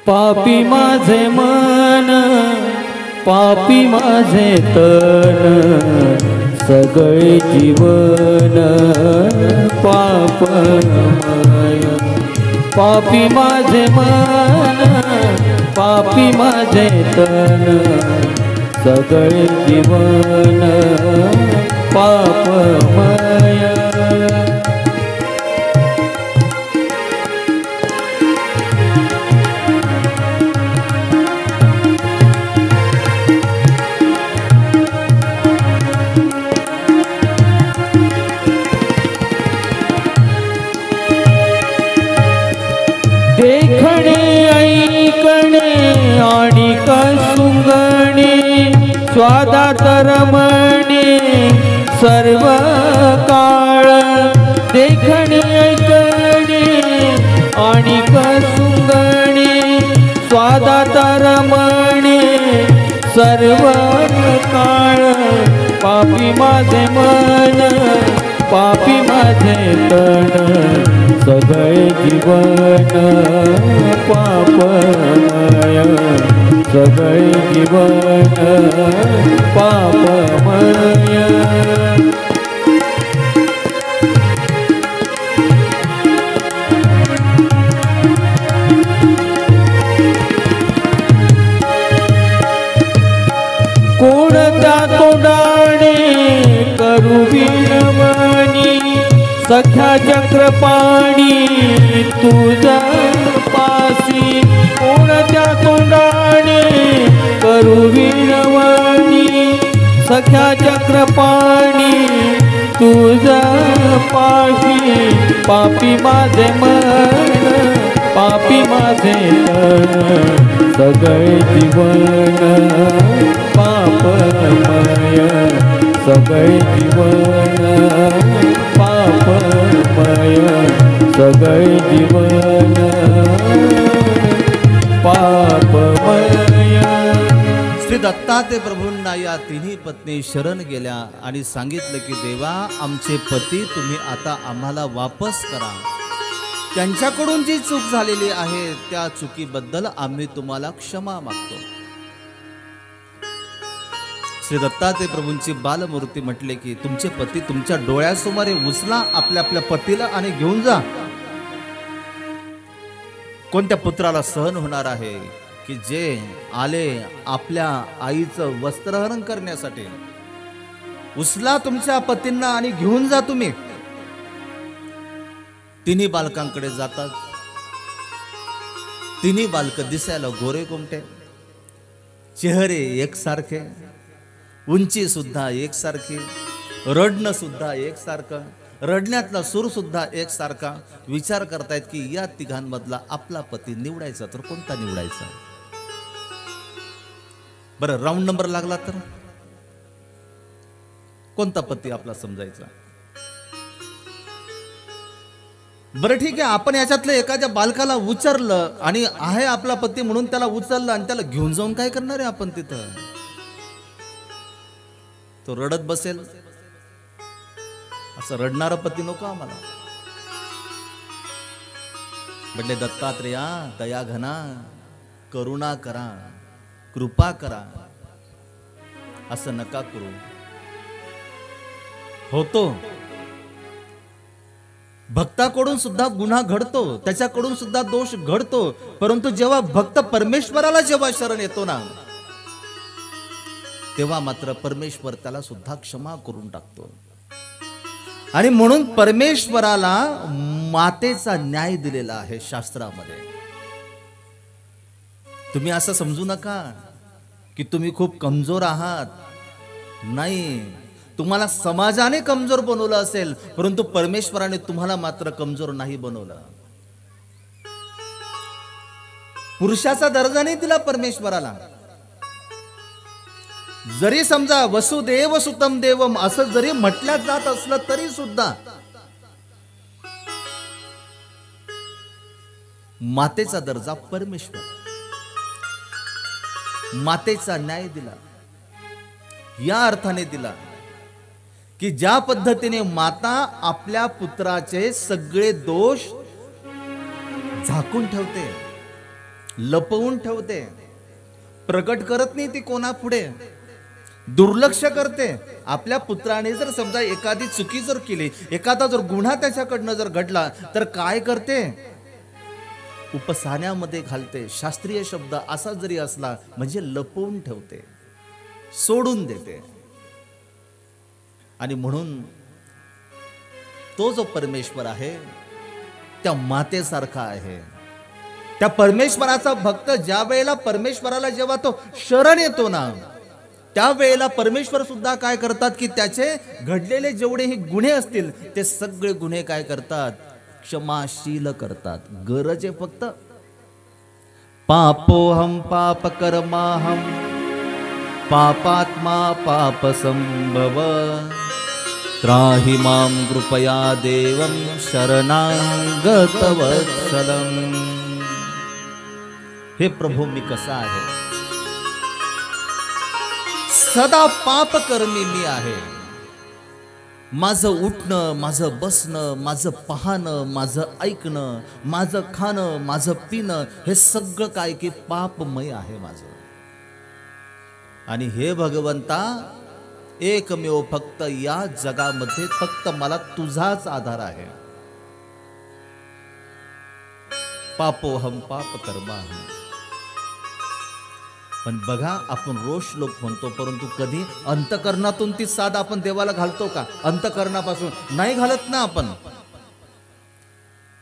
[SPEAKER 2] पापी माझे मन, पापी माझे तन, सगळे जीवन पापमय. पापी माझे मन, पापी माझे तन, सगळे जीवन पापमय. देखणे ऐकणे आणि कसुंगणे, स्वादात रमणे सर्व काळ. देखणे ऐकणे आणि कसुंगणे, स्वादात रमणे सर्व काळ. पापी माझे मन, पापी माझे तन, सगळे जीवन पापमय. सगळे जीवन पापमय. कोणता तोडाणे करू विनवणी, सख्या चक्रपाणी तुझा पाय. दासी कोणत्या तोंडाने करू विनवणी सख्या चक्रपाणी तुझा पाशी पापी माझे मन पापी माझे तन सगळे जीवन पापमय सगळे जीवन पापमय सगळे जीवन पापमय.
[SPEAKER 1] श्री दत्तात्रय प्रभूंना या तिन्ही पत्नी शरण गेल्या आणि सांगितलं की देवा आमचे पती तुम्ही आता आम्हाला वापस करा. त्यांच्याकडून जी चूक झालेली आहे त्या चुकीबद्दल आम्ही तुम्हाला क्षमा मागतो. श्री दत्तात्रय प्रभूंची बालमूर्ती म्हटले की तुमचे पती तुमच्या डोळ्यासमोर उचला आपल्या आपल्या पतीला आणि घेऊन जा. कोणत्या पुत्राला सहन होणार आहे की जे आले आपल्या आईचं वस्त्रहरण करण्यासाठी? उचला तुमच्या पतींना आणि घेऊन जा तुम्ही. तिन्ही बालकांकडे जातात. तिन्ही बालक दिसायला गोरे कोमटे, चेहरे एकसारखे, उंची सुद्धा एकसारखी, रडणं सुद्धा एकसारखं, रडण्यातला सूर सुद्धा एकसारखा. विचार करतायत की या तिघांमधला आपला पती निवडायचा तर कोणता निवडायचा? बरं, राऊंड नंबर लागला तर कोणता पती आपला समजायचा? बरं ठीक आहे, आपण याच्यातलं एखाद्या बालकाला उचललं आणि आहे आपला पती म्हणून त्याला उचललं आणि त्याला घेऊन जाऊन काय करणार आहे आपण तिथं? तो रडत बसेल. असं रडणारा पती नको आम्हाला. म्हटले दत्तात्रेया दया घना करुणा करा कृपा करा, असं नका करू. होतो भक्ताकडून सुद्धा गुन्हा घडतो, त्याच्याकडून सुद्धा दोष घडतो, परंतु जेव्हा भक्त परमेश्वराला जेव्हा शरण येतो ना तेव्हा मात्र परमेश्वर त्याला सुद्धा क्षमा करून टाकतो. आणि म्हणून परमेश्वराला मातेचा न्याय दिलेला आहे शास्त्रामध्ये. तुम्ही असं समजू नका की तुम्ही खूप कमजोर आहात. नाही, तुम्हाला समाजाने कमजोर बनवलं असेल, परंतु परमेश्वराने तुम्हाला मात्र कमजोर नाही बनवलं. पुरुषाचा दर्जा नाही दिला परमेश्वराला. जरी समजा वसुदेव सुतम देवम असं जरी म्हटलं जात असलं तरी सुद्धा मातेचा दर्जा परमेश्वर, मातेचा न्याय दिला. या अर्थाने दिला की ज्या पद्धतीने माता आपल्या पुत्राचे सगळे दोष झाकून ठेवते, लपवून ठेवते, प्रकट करत नाही ती कोणापुढे, दुर्लक्ष करते. आपल्या पुत्राने जर समजा एखादी चुकी जर केली, एखादा जर गुन्हा त्याच्याकडनं जर घडला तर काय करते? उपसाण्यामध्ये घालते. शास्त्रीय शब्द असा जरी असला म्हणजे लपवून ठेवते, सोडून देते. आणि म्हणून तो जो परमेश्वर आहे त्या मातेसारखा आहे. त्या परमेश्वराचा भक्त ज्या वेळेला परमेश्वराला जेव्हा तो शरण येतो ना त्यावेळेला परमेश्वर सुद्धा काय करतात की त्याचे घडलेले जेवढेही गुन्हे असतील ते सगळे गुन्हे काय करतात? क्षमाशील करतात. गरज आहे फक्त पापोहम पाप कर्माहम पापात्मा पाप संभव त्राहि मां कृपया देवं शरणागत वत्सलम. हे प्रभू मी कसा आहे? सदा पाप कर्मी मी आहे. माझं उठणं, माझं बसणं, माझं पाहणं, माझं ऐकणं, माझं खाणं, माझं पिणं हे सगळं काय की पापमय आहे माझं. आणि हे भगवंता एकमेव फक्त या जगामध्ये फक्त मला तुझाच आधार आहे. पापोहम पाप कर्माहम. पण बघा आपण रोज श्लोक म्हणतो, परंतु कधी अंतकरणातून ती साध आपण देवाला घालतो का? अंतकरणापासून नाही घालत ना आपण.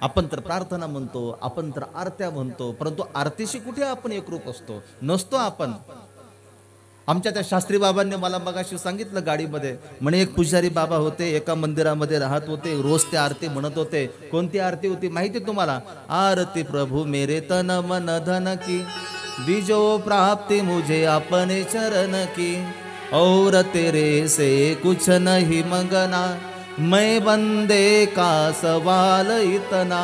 [SPEAKER 1] आपण तर प्रार्थना म्हणतो, आपण तर आरत्या म्हणतो, परंतु आरतीशी कुठे आपण एकरूप असतो? नसतो आपण. आमच्या त्या शास्त्री बाबांनी मला मगाशी सांगितलं गाडीमध्ये, म्हणे एक पुजारी बाबा होते, एका मंदिरामध्ये राहत होते, रोज ते आरती म्हणत होते. कोणती आरती होती माहिती तुम्हाला? आरती प्रभु मेरे तन मन धन की, दीजो प्राप्ति मुझे अपने चरण की, और तेरे से कुछ नहीं मंगना, मैं बंदे का सवाल इतना,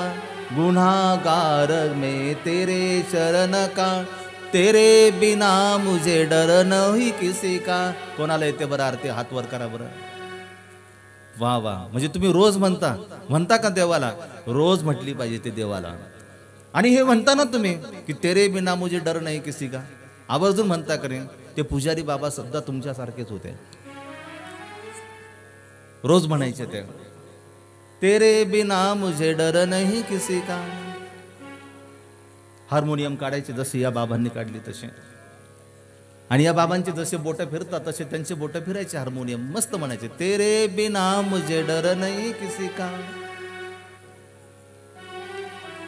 [SPEAKER 1] गुनाहगार में तेरे चरण का, तेरे बिना मुझे डर नहीं किसी का. कोणाला येते बरं आरती? हात वर करा बरं. वा वा, म्हणजे तुम्ही रोज म्हणता का देवाला? रोज म्हटली पाहिजे ते देवाला. आणि हे म्हणता ना तुम्ही की तेरे बिना मुझे डर नाही किसी का, आवर्जून म्हणता करेन. ते पुजारी बाबा सुद्धा तुमच्यासारखेच होते, रोज म्हणायचे ते, तेरे बिना मुझे डर नहीं किसी का. हार्मोनियम काढायचे जसे या बाबांनी काढली तसे, आणि या बाबांचे जसे बोट फिरतात तसे त्यांचे बोट फिरायचे हार्मोनियम. मस्त म्हणायचे, तेरे बिना मुझे डर नहीं किसी का.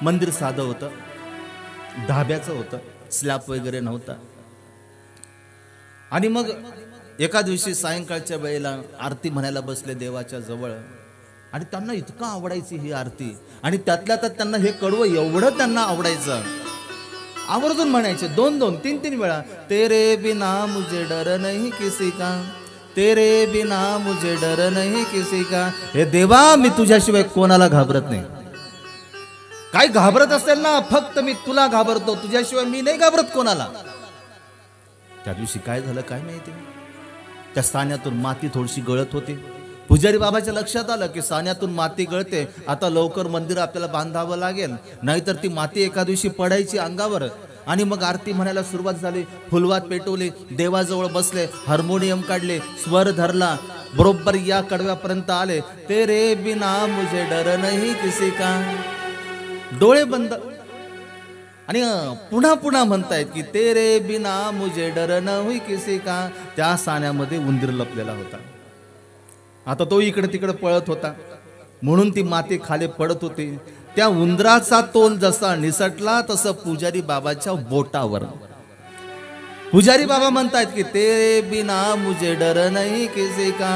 [SPEAKER 1] मंदिर साधं होतं, ढाब्याचं होतं, स्लॅब वगैरे नव्हता. आणि मग एका दिवशी सायंकाळच्या वेळेला आरती म्हणायला बसले देवाच्या जवळ, आणि त्यांना इतका आवडायची ही आरती, आणि त्यातल्या त्यात त्यांना हे कडवं एवढं त्यांना आवडायचं, आवर्जून म्हणायचे 2-2, 3-3 वेळा, तेरे बिना मुझे डर नहीं किसी का, तेरे बिना मुझे डर नहीं किसी का. हे देवा, मी तुझ्याशिवाय कोणाला घाबरत नाही. काय घाबरत असेल ना, फक्त मी तुला घाबरतो, तुझ्याशिवाय मी नाही घाबरत कोणाला. त्या दिवशी काय झालं काय माहिती, त्या साण्यातून माती थोडीशी गळत होती. पुजारी बाबाच्या लक्षात आलं की साण्यातून माती गळते, आता लवकर मंदिर आपल्याला बांधावं लागेल, नाहीतर ती माती एका दिवशी पडायची अंगावर. आणि मग आरती म्हणायला सुरुवात झाली. फुलवात पेटवली, देवाजवळ बसले, हार्मोनियम काढले, स्वर धरला, बरोबर या कडव्यापर्यंत आले, तेरे बिना मुझे डर नहीं किसी का. डोळे बंद, आणि पुन्हा पुन्हा म्हणतायत की तेरे बिना मुझे डर नहीं किसी का. त्या साण्यामध्ये उंदीर लपलेला होता. आता तो इकडे तिकडे पळत होता, म्हणून ती माती खाली पडत होती. त्या उंदराचा तोल जसा निसटला तसं पुजारी बाबाच्या बोटावर. पुजारी बाबा म्हणतायत की तेरे बिना मुझे डर नहीं किसी का.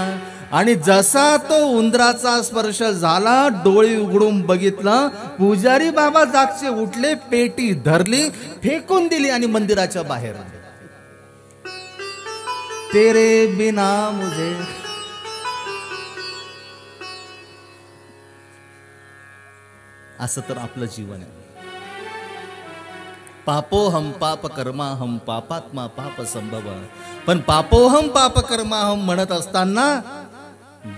[SPEAKER 1] आणि जसा तो उंदराचा स्पर्श झाला, डोळे उघडून बघितलं, पुजारी बाबा जागचे उठले, पेटी धरली, फेकून दिली आणि मंदिराच्या बाहेर. तेरे बिना मुझे. असं तर आपलं जीवन आहे. पापोहम पाप कर्मा हम पापात्मा पाप संभव. पण पापोहम पाप कर्मा हम म्हणत असताना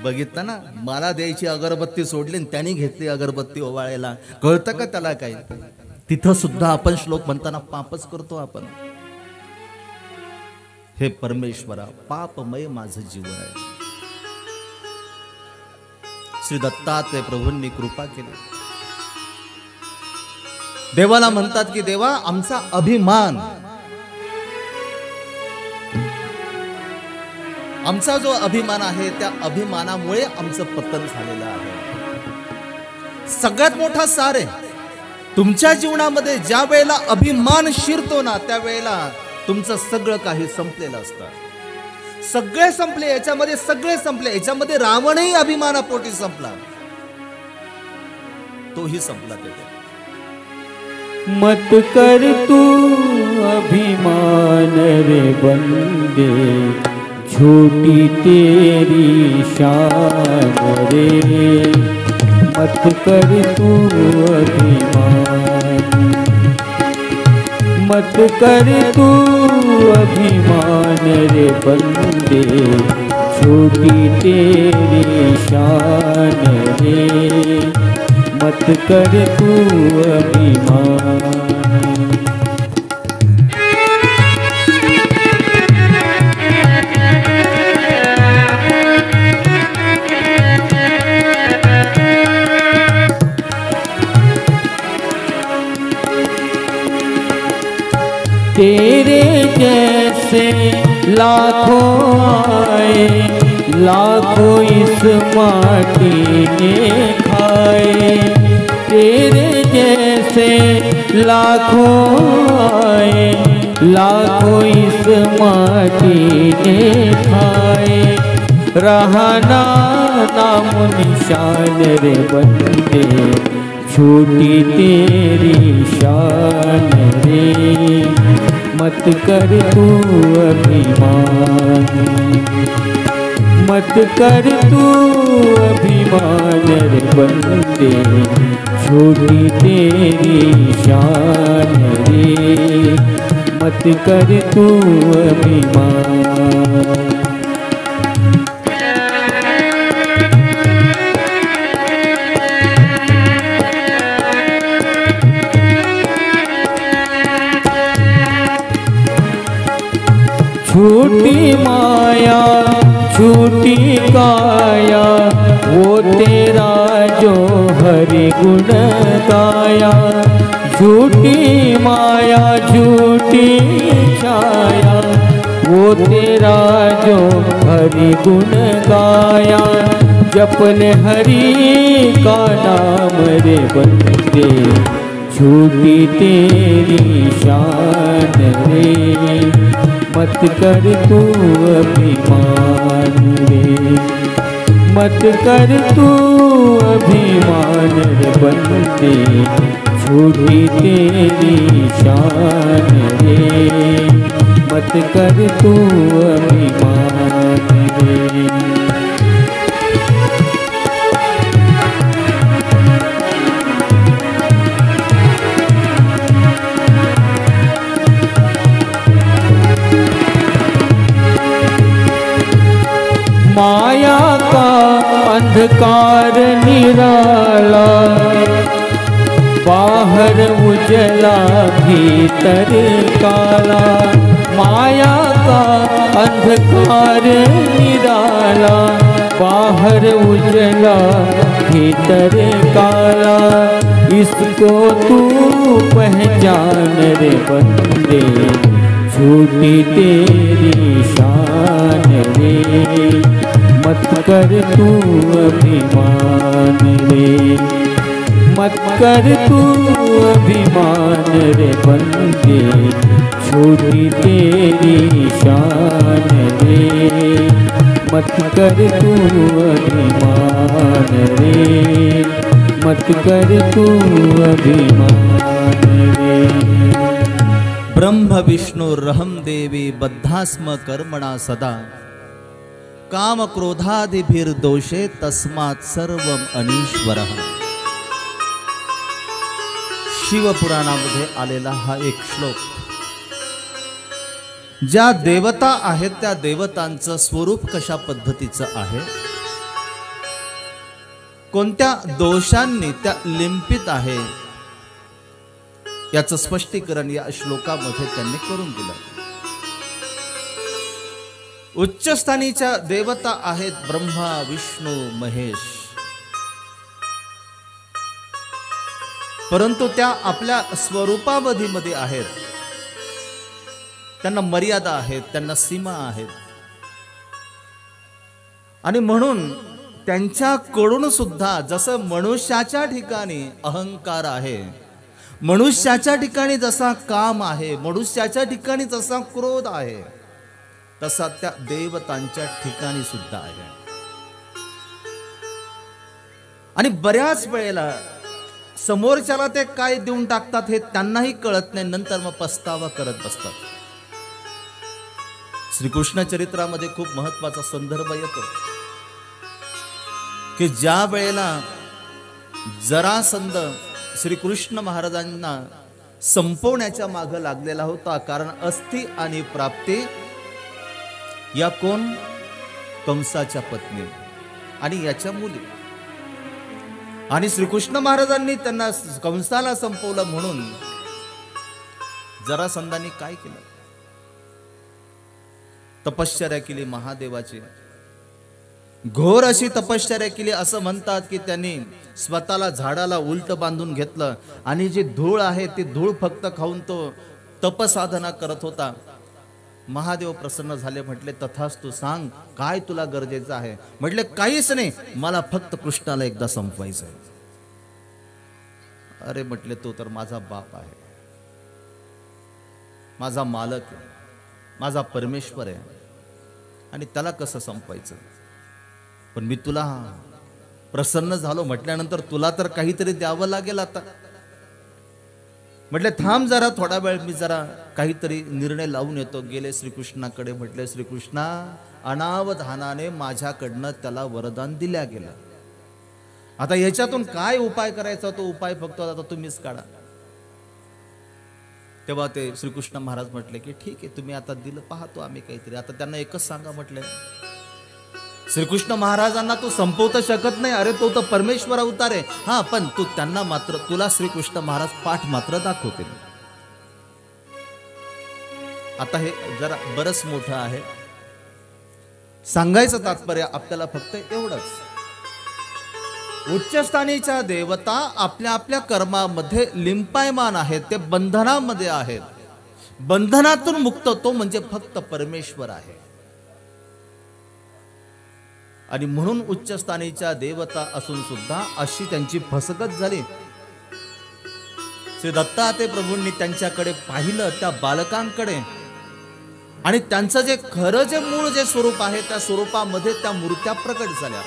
[SPEAKER 1] बघितलं ना, मला द्यायची अगरबत्ती सोडली, त्यांनी घेतली अगरबत्ती ओवाळायला. कळतं का त्याला काय? तिथं सुद्धा आपण श्लोक म्हणताना पापच करतो आपण. हे परमेश्वरा, पापमय माझं जीवन आहे. श्री दत्तात्रय प्रभूंनी कृपा केली. देवाला म्हणतात की देवा, आमचा अभिमान, आमचा जो अभिमान आहे त्या अभिमानामुळे आमचं पतन झालेलं आहे. सगळ्यात मोठा सार आहे तुमच्या जीवनामध्ये. ज्या वेळेला अभिमान शिरतो ना, त्यावेळेला तुमचं सगळं काही संपलेलं असतं. सगळे संपले, याच्यामध्ये सगळे संपले. याच्यामध्ये रावणही अभिमानापोटी संपला, तोही संपला. तिथे
[SPEAKER 2] मत कर तू अभिमान रे बंदे, छोटी तेरी शान रे. मत कर तू अभिमान, मत कर तू अभिमान रे बंदे, छोटी तेरी शान रे. मत कर तू अभिमान. तेरे जैसे लाखों आए, लाखों इस माटी ने खाए. तेरे जैसे लाखों आए, लाखों इस माटी ने खाए, रहा ना नाम निशान रे बंदे, छोटी तेरी शान रे, मत कर तू अभिमान, मत कर तू अभिमान रे बंदे, छोटी तेरी शान रे, मत कर तू अभिमान। झूठी माया झूठी काया, वो तेरा जो हरि गुण गाया, झूठी माया झूठी छाया, वो तेरा जो हरि गुण गाया, जपले हरि का नाम रे बंदे, झूठी तेरी शान रे, मत कर तू अभिमान रे, मत कर तू अभिमान रे बंदे, छोटी तेरी शान रे, मत कर तू अभिमान रे। माया का अंधकार निराला, बाहर उजला भीतर काला, माया का अंधकार निराला, बाहर उजला भीतर काला, इसको तू पहचान रे बंदे, झूठी तेरी शान रे, मत कर तू अभिमान रे, मत कर तू अभिमान रे बंदे, छोटी तेरी शान रे, मत कर तू अभिमान रे, मत कर तू अभिमान रे।
[SPEAKER 1] ब्रह्म विष्णु रहम देवी बद्धास्म कर्मणा सदा, काम क्रोधादिभिर्दोषे तस्मात् सर्वम अनीश्वरः। शिवपुराणामध्ये आलेला हा एक श्लोक, ज्या देवता आहेत त्या देवतांचं स्वरूप कशा पद्धतीचं आहे, कोणत्या दोषांनी त्या लिंपित आहे, याचं स्पष्टीकरण या श्लोकामध्ये त्यांनी करून दिलं। उच्चस्थानीच्या देवता आहेत ब्रह्मा विष्णू महेश, परंतु त्या आपल्या स्वरूपावधीमध्ये आहेत, त्यांना मर्यादा आहेत, त्यांना सीमा आहेत, आणि म्हणून त्यांच्याकडून सुद्धा जसं मनुष्याच्या ठिकाणी अहंकार आहे, मनुष्याच्या ठिकाणी जसा काम आहे, मनुष्याच्या ठिकाणी जसा क्रोध आहे, तसा त्या देवतांच्या ठिकाणी सुद्धा आहे। आणि बऱ्याच वेळेला समोरच्याला ते काय देऊन टाकतात हे त्यांनाही कळत नाही, नंतर मग पस्तावा करत बसतात। श्रीकृष्ण चरित्रामध्ये खूप महत्वाचा संदर्भ येतो की ज्या वेळेला जरासंध श्रीकृष्ण महाराजांना संपवण्याच्या मागे लागलेला होता, कारण अस्थि आणि प्राप्ती या कोण, कंसाच्या पत्नी आणि याच्या मुली, आणि श्रीकृष्ण महाराजांनी त्यांना कंसाला संपवलं म्हणून जरासंधांनी काय केलं, तपश्चर्या केली महादेवाची, घोर अशी तपश्चर्या केली। असं म्हणतात की त्यांनी स्वतःला झाडाला उलट बांधून घेतलं आणि जी धूळ आहे ती धूळ फक्त खाऊन तो तपसाधना करत होता। महादेव प्रसन्न झाले, म्हटले तथास्तु, सांग काय तुला गरजेचं आहे। म्हटले काहीच नाही, मला फक्त कृष्णाला एकदा संपवायचं आहे। अरे म्हटले, तो तर माझा बाप आहे, माझा मालक आहे, माझा परमेश्वर आहे, आणि त्याला कसं संपवायचं? पण मी तुला प्रसन्न झालो म्हटल्यानंतर तुला तर काहीतरी द्यावं लागेल आता. म्हटले थांब जरा थोडा वेळ, मी जरा काहीतरी निर्णय लावून येतो. गेले श्रीकृष्णाकडे. म्हटले श्रीकृष्णा, अनावधानाने माझ्याकडनं त्याला वरदान दिल्या गेलं. आता याच्यातून काय उपाय करायचा, तो उपाय फक्त आता तुम्हीच काढा. तेव्हा ते श्रीकृष्ण महाराज म्हटले की ठीक आहे, तुम्ही आता दिलं, पाहतो आम्ही काहीतरी. आता त्यांना एकच सांगा म्हटले, श्रीकृष्ण महाराजांना तू संपवू शकत नाही. अरे तो तर परमेश्वर अवतार आहे. हा, पण तू त्यांना मात्र, तुला श्रीकृष्ण महाराज पाठ मात्र दाखवतील. आता हे जरा बरंच मोठं आहे. सांगायचं तात्पर्य आपल्याला फक्त एवढंच, उच्चस्थानीच्या देवता आपल्या आपल्या कर्मामध्ये लिंपायमान आहेत, ते बंधनामध्ये आहेत. बंधनातून मुक्त तो म्हणजे फक्त परमेश्वर आहे. आणि म्हणून उच्चस्थानीच्या देवता असून सुद्धा अशी त्यांची फसगत झाली. श्री दत्तात्रय प्रभूंनी त्यांच्याकडे पाहिलं, त्या बालकांकडे, आणि त्यांचं जे खरं जे मूळ जे स्वरूप आहे त्या स्वरूपामध्ये त्या मूर्त्या प्रकट झाल्या.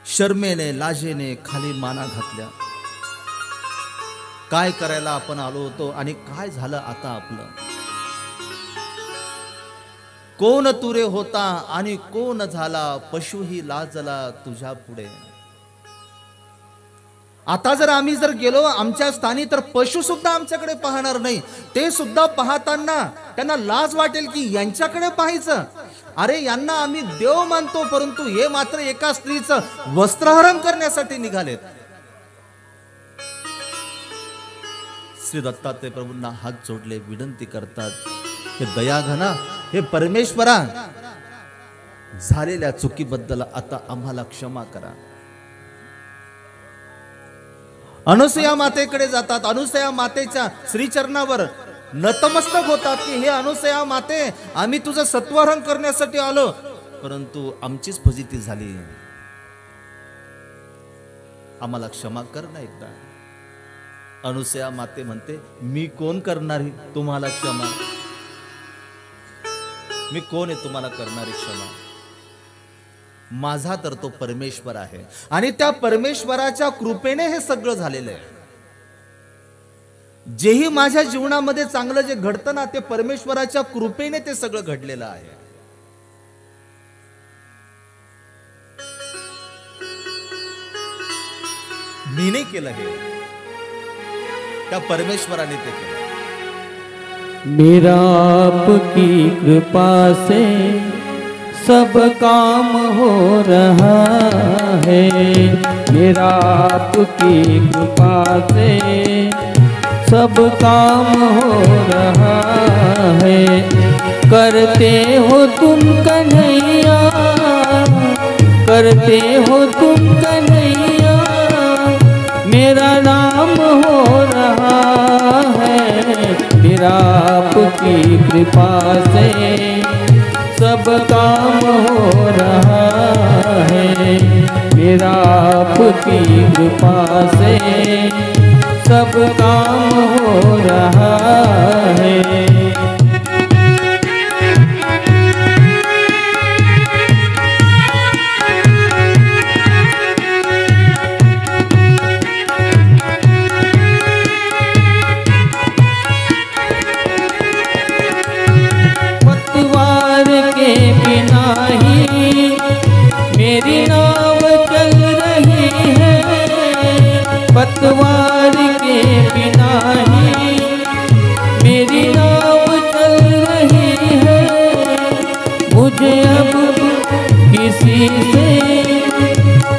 [SPEAKER 1] शर्मेने लाजेने खाली माना घातल्या. काय करायला आपण आलो होतो आणि काय झालं आता आपलं? कोण तुरे होता आणि कोण झाला, पशुही लाजला तुझ्या पुढे. आता जर आम्ही जर गेलो आमच्या स्थानी तर पशु सुद्धा आमच्याकडे पाहणार नाही. ते सुद्धा पाहताना त्यांना लाज वाटेल की यांच्याकडे पाहायचं. अरे यांना आम्ही देव मानतो, परंतु हे मात्र एका स्त्रीचं वस्त्रहरण करण्यासाठी निघालेत. श्री दत्तात्रय प्रभूंना हात जोडले, विनंती करतात, हे दयाघना, हे परमेश्वरा, झालेल्या चुकीबद्दल आता आम्हाला क्षमा करा. अनुसया मातेकडे जातात. अनुसया मातेच्या श्रीचरणावर नतमस्तक होतात की हे अनुसया माते, आम्ही तुझं सत्वहरण करण्यासाठी आलो, परंतु आमचीच फजिती झाली, आम्हाला क्षमा कर ना एकदा. अनुसया माते म्हणते, मी कोण करणारी तुम्हाला क्षमा? मी कोण आहे तुम्हाला करणारी क्षमा? माझा तर तो परमेश्वर आहे, आणि त्या परमेश्वराच्या कृपेने हे सगळं झालेलं आहे. जेही माझ्या जीवनामध्ये चांगलं जे घडतं ना, ते परमेश्वराच्या कृपेने ते सगळं घडलेलं आहे. मी नाही केलं हे, त्या परमेश्वराने ते केलं.
[SPEAKER 2] मेरा आपकी कृपा से सब काम हो रहा है. मेरा आपकी कृपा से सब काम हो रहा है. करते हो तुम कन्हैया, करते हो तुम कन्हैया, मेरा नाम हो रहा है. मेरा आपकी कृपा से सब काम हो रहा है. मेरा आपकी कृपा से सब काम हो रहा है. मेरी नाव चल रही है, पतवार के बिना ही मेरी नाव चल रही है. मुझे अब किसी से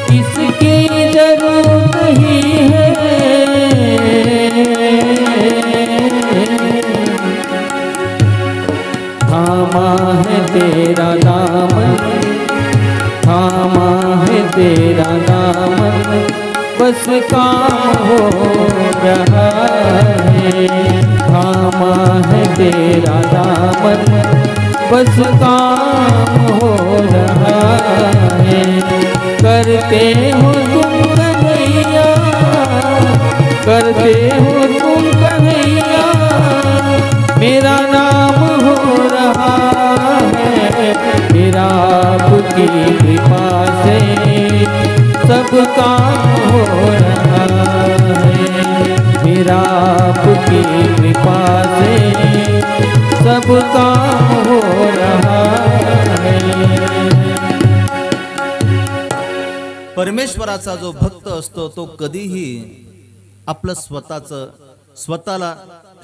[SPEAKER 2] किसकी जरूरत नहीं है. थामा है तेरा दामन, थामा है तेरा दामन, बस काम हो रहा है. थामा है तेरा दामन, बस काम हो रहा है. करते हो तुम कन्हैया, की कृपा से सब काम हो रहा है। मेरा आपकी कृपा से सब काम हो रहा है।
[SPEAKER 1] परमेश्वराचा जो भक्त असतो तो कधीही आपलं स्वतःला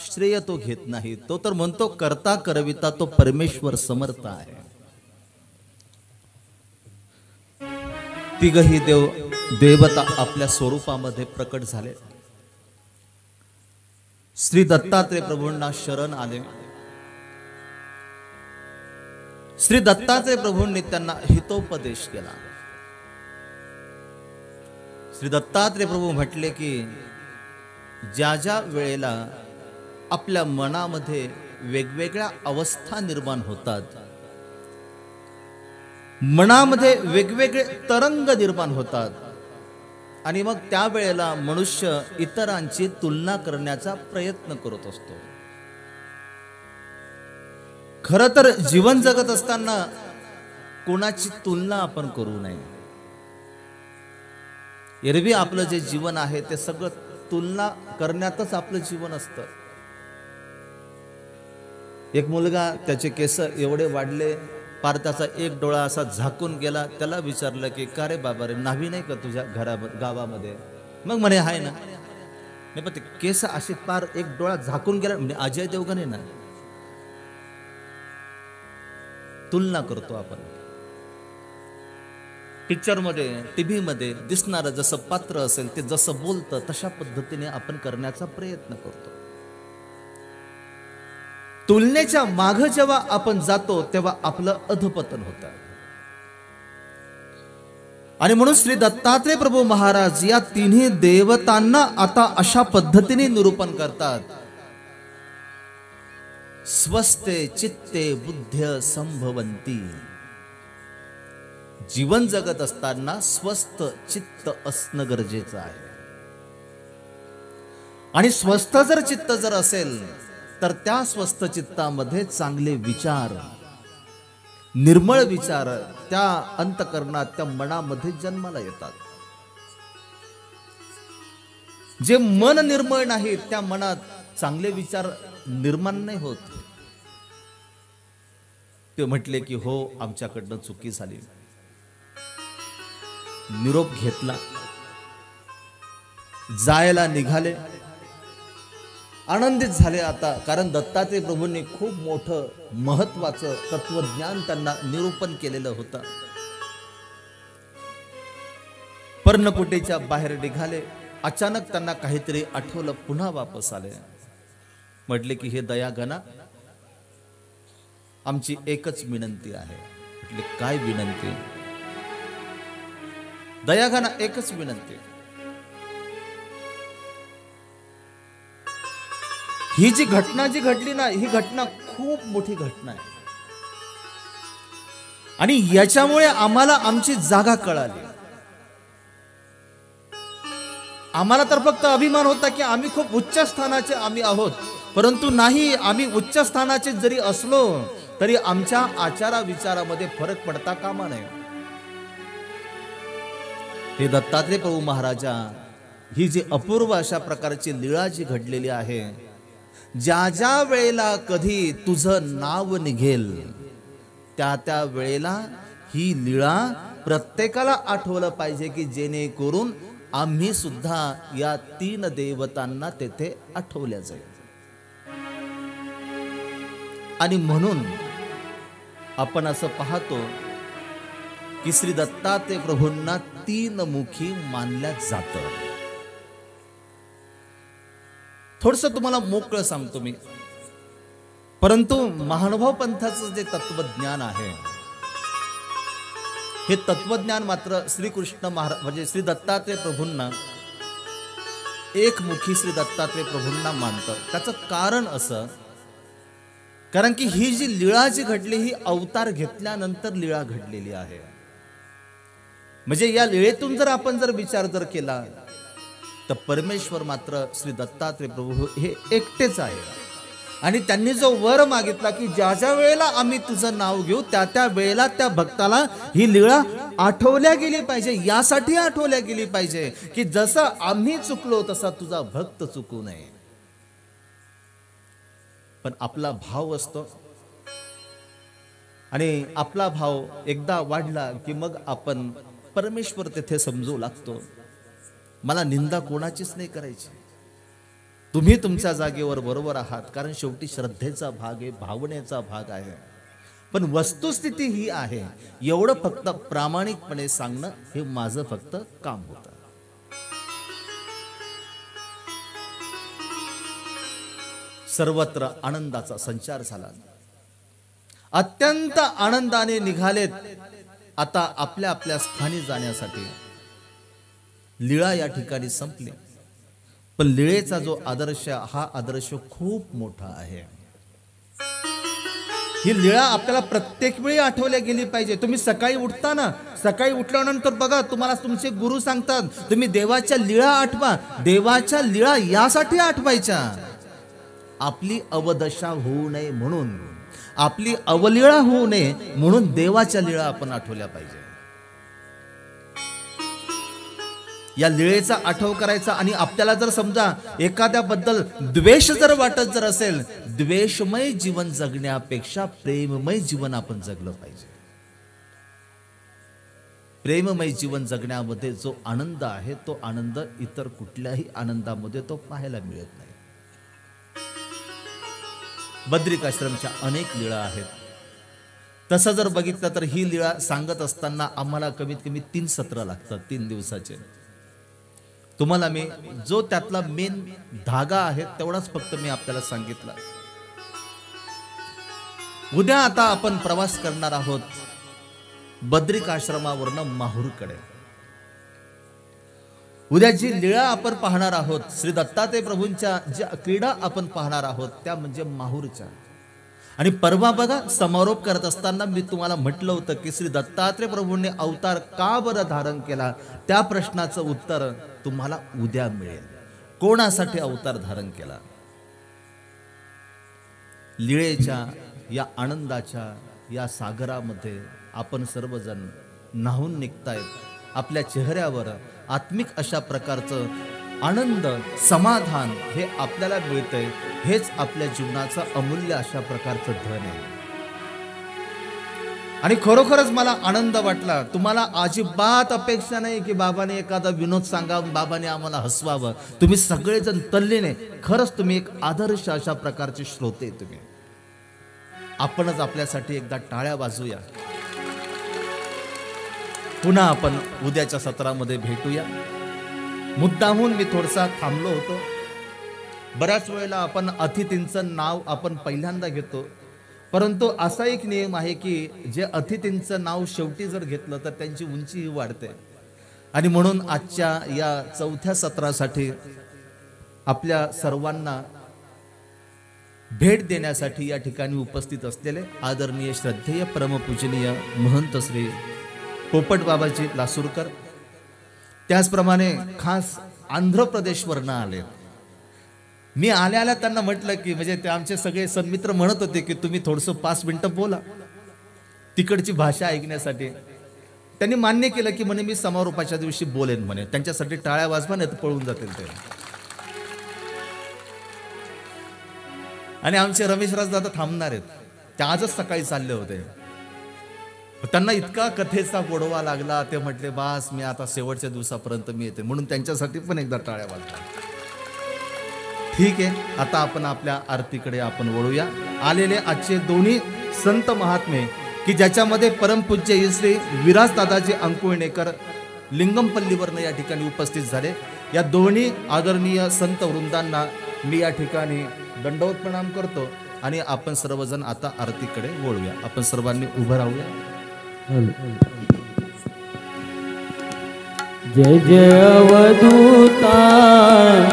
[SPEAKER 1] श्रेय तो घेत नाही। तो तर म्हणतो करता करविता तो परमेश्वर समर्थ आहे। तिघही देवता आपल्या स्वरूपामध्ये प्रकट झाले। श्री दत्तात्रेय प्रभूंना शरण आले। श्री दत्तात्रेय प्रभूंनी त्यांना हितोपदेश केला। श्री दत्तात्रेय प्रभू म्हटले की ज्या ज्या वेळेला आपल्या मनामध्ये वेगवेगळ्या अवस्था निर्माण होतात, मनामध्ये वेगवेगळे तरंग निर्माण होतात आणि मग त्या वेळेला मनुष्य इतरांची तुलना करण्याचा प्रयत्न करत असतो। खरं तर जीवन जगत असताना कोणाची तुलना आपण करू नये। एरवी आपलं जे जीवन आहे ते सगळं तुलना करण्यातच आपलं जीवन असतं। एक मुलगा त्याचे केस एवढे वाढले पार त्याचा एक डोळा असा झाकून गेला। त्याला विचारलं की का रे बाबा रे, नावी नाही का तुझ्या गावामध्ये? मग म्हणे हाय ना। नाही पण ते केस असे पार एक डोळा झाकून गेला म्हणजे अजय देवगण आहे ना। तुलना करतो आपण पिक्चर मध्ये, टीव्ही मध्ये दिसणारं जसं पात्र असेल ते जसं बोलतं तशा पद्धतीने आपण करण्याचा प्रयत्न करतो। तुलनेच्या मागे जेव्हा आपण जातो तेव्हा आपलं अधपतन होतं। आणि म्हणून श्री दत्तात्रेय प्रभू महाराज या तिन्ही देवतांना आता अशा पद्धतीने निरूपण करतात। स्वस्थे चित्ते बुद्ध्य संभवंती। जीवन जगत असताना स्वस्थ चित्त असणं गरजेचं आहे। आणि स्वस्थ जर चित्त जर असेल तर त्या स्वस्थ चित्तामध्ये चांगले विचार, निर्मळ विचार त्या अंतःकरणात, त्या मनामध्ये जन्माला येतात। जे मन निर्मळ नाही त्या मनात चांगले विचार निर्माण नाही होत। ते म्हटले की हो आमच्याकडनं चुकी झाली, निरोप घेतला, जायला निघाले, आनंदित झाले आता। कारण दत्तात्रेय प्रभूंनी खूप मोठं महत्वाचं तत्वज्ञान त्यांना निरूपण केलेलं होतं। पर्णकुटीच्या बाहेर निघाले, अचानक त्यांना काहीतरी आठवलं, पुन्हा वापस आले। म्हटले की हे दयागणा, आमची एकच विनंती आहे। म्हटले काय विनंती? दयागणा एकच विनंती, ही जी घटना जी घडली ना, ही घटना खूप मोठी घटना आहे आणि याच्यामुळे आम्हाला आमची जागा कळाली। आम्हाला तर फक्त अभिमान होता की आम्ही खूप उच्च स्थानाचे आम्ही आहोत, परंतु नाही, आम्ही उच्च स्थानाचे जरी असलो तरी आमच्या आचारा विचारामध्ये फरक पडता कामा नये। हे दत्तात्रेय प्रभू महाराजा, ही जी अपूर्व अशा प्रकारची लीळा जी घडलेली आहे, ज्या ज्या वेळेला कधी तुझं नाव निघेल त्या त्या वेळेला ही लीळा प्रत्येकाला आठवलं पाहिजे की जेणेकरून आम्ही सुद्धा या तीन देवतांना तेथे आठवल्या जाईल। आणि म्हणून आपण असं पाहतो की श्री दत्तात्रेय प्रभूंना तीन मुखी मानल्या जातं। थोडंसं तुम्हाला मोकळं सांगतो मी, परंतु महानुभाव पंथाचं जे तत्वज्ञान आहे, हे तत्वज्ञान मात्र श्रीकृष्ण महाराज म्हणजे श्री दत्तात्रेय प्रभूंना एकमुखी श्री दत्तात्रेय प्रभूंना मानतात। त्याचं कारण असं, कारण की ही जी लीळा जी घडली ही अवतार घेतल्यानंतर लीळा घडलेली आहे। म्हणजे या लीळेतून जर आपण जर विचार जर केला तर परमेश्वर मात्र श्री दत्तात्रेय प्रभू हे एकटेच आहे आणि त्यांनी जो वर मागितला की ज्या ज्या वेळेला आम्ही तुझं नाव घेऊ त्या त्या वेळेला त्या भक्ताला ही लीळा आठवल्या गेली पाहिजे, यासाठी आठवल्या गेली पाहिजे की जसं आम्ही चुकलो तसा तुझा भक्त चुकू नये. पण आपला भाव असतो आणि आपला भाव एकदा वाढला की मग आपण परमेश्वर तेथे समजू लागतो. मला निंदा कोणाचीच नाही करायची. तुम्ही तुमच्या जागेवर बरोबर आहात, कारण शेवटी श्रद्धेचा भाग आहे, भावनेचा भाग आहे. पण वस्तुस्थिती ही आहे, एवढं फक्त प्रामाणिकपणे सांगणं हे माझं फक्त काम होतं. सर्वत्र आनंदाचा संचार झाला. अत्यंत आनंदाने निघालेत आता आपल्या आपल्या स्थानी जाण्यासाठी. लीळा या ठिकाणी संपली, पण लीळेचा जो आदर्श, हा आदर्श खूप मोठा आहे. ही लीळा आपल्याला प्रत्येक वेळी आठवल्या गेली पाहिजे. तुम्ही सकाळी उठताना, सकाळी उठल्यानंतर बघा, तुम्हाला तुमचे गुरु सांगतात तुम्ही देवाच्या लीळा आठवा. देवाच्या लीळा यासाठी आठवायच्या, आपली अवदशा होऊ नये म्हणून, आपली अवलीळा होऊ नये म्हणून देवाच्या लीळा आपण आठवल्या पाहिजे. या लीळेचा आठव करायचा. आणि आपल्याला जर समजा एखाद्याबद्दल द्वेष जर वाटत जर असेल, द्वेषमय जीवन जगण्यापेक्षा प्रेममय जीवन आपण जगलं पाहिजे. प्रेममय जीवन जगण्यामध्ये जो आनंद आहे तो आनंद इतर कुठल्याही आनंदामध्ये तो पाहायला मिळत नाही. बद्रिकाश्रमच्या अनेक लीळा आहेत. तसं जर बघितलं तर ही लीळा सांगत असताना आम्हाला कमीत कमी 3 सत्र लागतात, 3 दिवसाचे. तुम्हाला मी जो त्यातला मेन धागा आहे तेवढाच फक्त मी आपल्याला सांगितलं. उद्या आता आपण प्रवास करणार आहोत बद्रिकाश्रमावरनं माहूरकडे. उद्या जी लीळा आपण पाहणार आहोत, श्री दत्तात्रय प्रभूंच्या ज्या क्रीडा आपण पाहणार आहोत त्या म्हणजे माहूरच्या. आणि परवा बघा समारोप करत असताना मी तुम्हाला म्हटलं होतं की श्री दत्तात्रय प्रभूंनी अवतार का बरं धारण केला, त्या प्रश्नाचं उत्तर तुम्हाला उद्या मिळेल. कोणासाठी अवतार धारण केला? लीळेच्या या आनंदाच्या या सागरामध्ये आपण सर्वजण न्हाऊन निघतायत. आपल्या चेहऱ्यावर आत्मिक अशा प्रकारचं आनंद, समाधान हे आपल्याला मिळतंय. हेच आपल्या जीवनाचं अमूल्य अशा प्रकारचं धन आहे. आणि खरोखरच मला आनंद वाटला. तुम्हाला अजिबात अपेक्षा नाही की बाबाने एखादा विनोद सांगावं, बाबाने आम्हाला हसवावं. तुम्ही सगळेजण तल्लीने, खरंच तुम्ही एक आदर्श अशा प्रकारचे श्रोते. तुम्ही आपणच आपल्यासाठी एकदा टाळ्या वाजूया. पुन्हा आपण उद्याच्या सत्रामध्ये भेटूया. मुद्दाहून मी थोडासा थांबलो होतो. बऱ्याच वेळेला आपण अतिथींचं नाव आपण पहिल्यांदा घेतो, परंतु असा एक नियम आहे की जे अतिथींचं नाव शेवटी जर घेतलं तर त्यांची उंचीही वाढते. आणि म्हणून आजच्या या 4थ्या सत्रासाठी आपल्या सर्वांना भेट देण्यासाठी या ठिकाणी उपस्थित असलेले आदरणीय श्रद्धेय परमपूजनीय महंत श्री पोपट बाबाजी लासूरकर, त्याचप्रमाणे खास आंध्र प्रदेशवरनं आले. मी आल्या त्यांना म्हटलं की म्हणजे ते आमचे सगळे सन्मित्र म्हणत होते की तुम्ही थोडंसं 5 मिनिटं बोला तिकडची भाषा ऐकण्यासाठी. त्यांनी मान्य केलं की म्हणे मी समारोपाच्या दिवशी बोलेन म्हणे. त्यांच्यासाठी टाळ्या वाजवा, नाही तर पळून जातील ते. आणि आमचे रमेशराज दादा थांबणार आहेत, ते आजच सकाळी चालले होते. त्यांना इतका कथेचा गोडवा लागला, ते म्हटले बास मी आता शेवटच्या दिवसापर्यंत मी येते. म्हणून त्यांच्यासाठी पण एकदा टाळ्या वाजवा. ठीक आहे, आता आपण आपल्या आरतीकडे आपण वळूया. आलेले आजचे दोन्ही संत महात्मे की ज्याच्यामध्ये परमपूज्य श्री विराज दादाजी अंकुळणेकर लिंगमपल्लीवरनं या ठिकाणी उपस्थित झाले. या दोन्ही आदरणीय संत वृंदांना मी या ठिकाणी दंडवत प्रणाम करतो. आणि आपण सर्वजण आता आरतीकडे वळूया. आपण सर्वांनी उभं राहूया.
[SPEAKER 2] जय जय अवधूता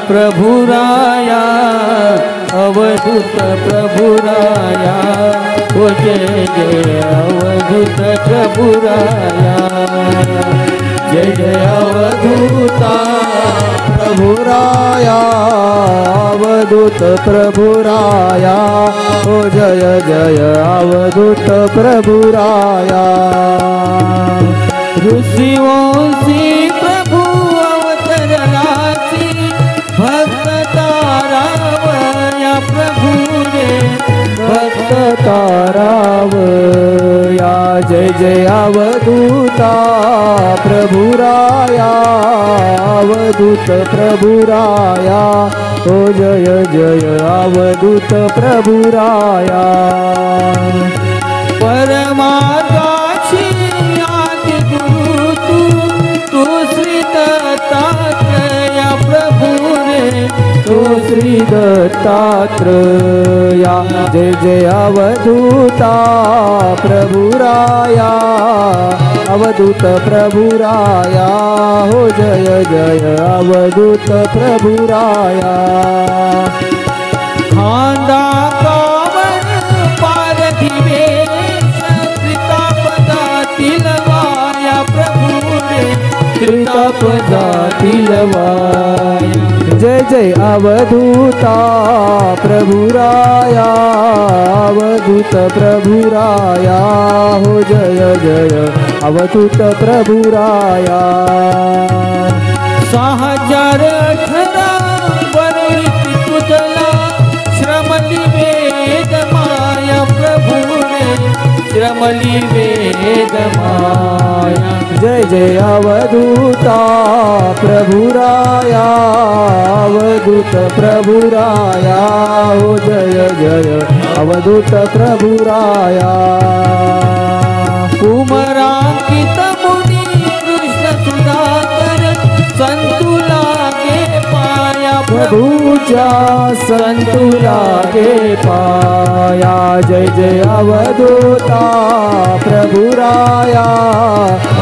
[SPEAKER 2] प्रभुराया, अवधूत प्रभुराया, ओ जय जय अवधूत प्रभुराया. जय जय अवधूता प्रभुराया, अवधूत प्रभुराया ओ जय जय अवधूत प्रभुराया ऋषिवंशी प्रभु अवतरणाची भक्त तारावया प्रभु रे भक्त तारावया जय जय अवधूता प्रभुराया अवधूत प्रभुराया ओ जय जय अवधूत प्रभुराया परमात्माची आदि गुरु तू श्री दत्तात्रेय प्रभु रे तू श्री दत्तात्रेया जय जय अवधूता प्रभुराया अवधूत प्रभुराया हो जय जय अवधूत प्रभुराया खांदा कावन पारखिवे कृतापदातील वाया प्रभु रे कृतापदातील वाया जय जय अवधूता प्रभुराया अवधूत प्रभुराया हो जय जय अवधूत प्रभुराया 6018 वर्णित तुझला श्रमली वेद माया प्रभु रे श्रमली वेद माया जय जय अवधूता प्रभुराया अवधूत प्रभुराया हो जय जय अवधूत प्रभुराया कुमरांकित मुनी कृष्ण सुधाकर संतुला के पाया प्रभुच्या संतुला के पाया जय जय अवधूता प्रभुराया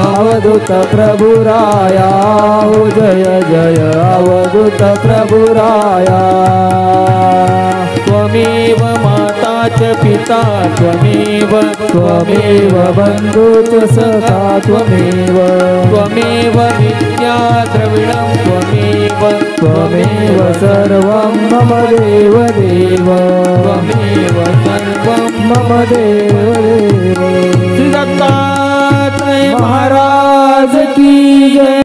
[SPEAKER 2] अवधूत प्रभुराया हो जय जय अवधूत प्रभुराया त्वमेव माता च पिता त्वमेव बन्धु च सखा त्वमेव विद्या द्रविणं त्वमेव सर्वं मम देव त्वमेव सर्वं मम देव श्री दत्तात्रेय महाराज की जय।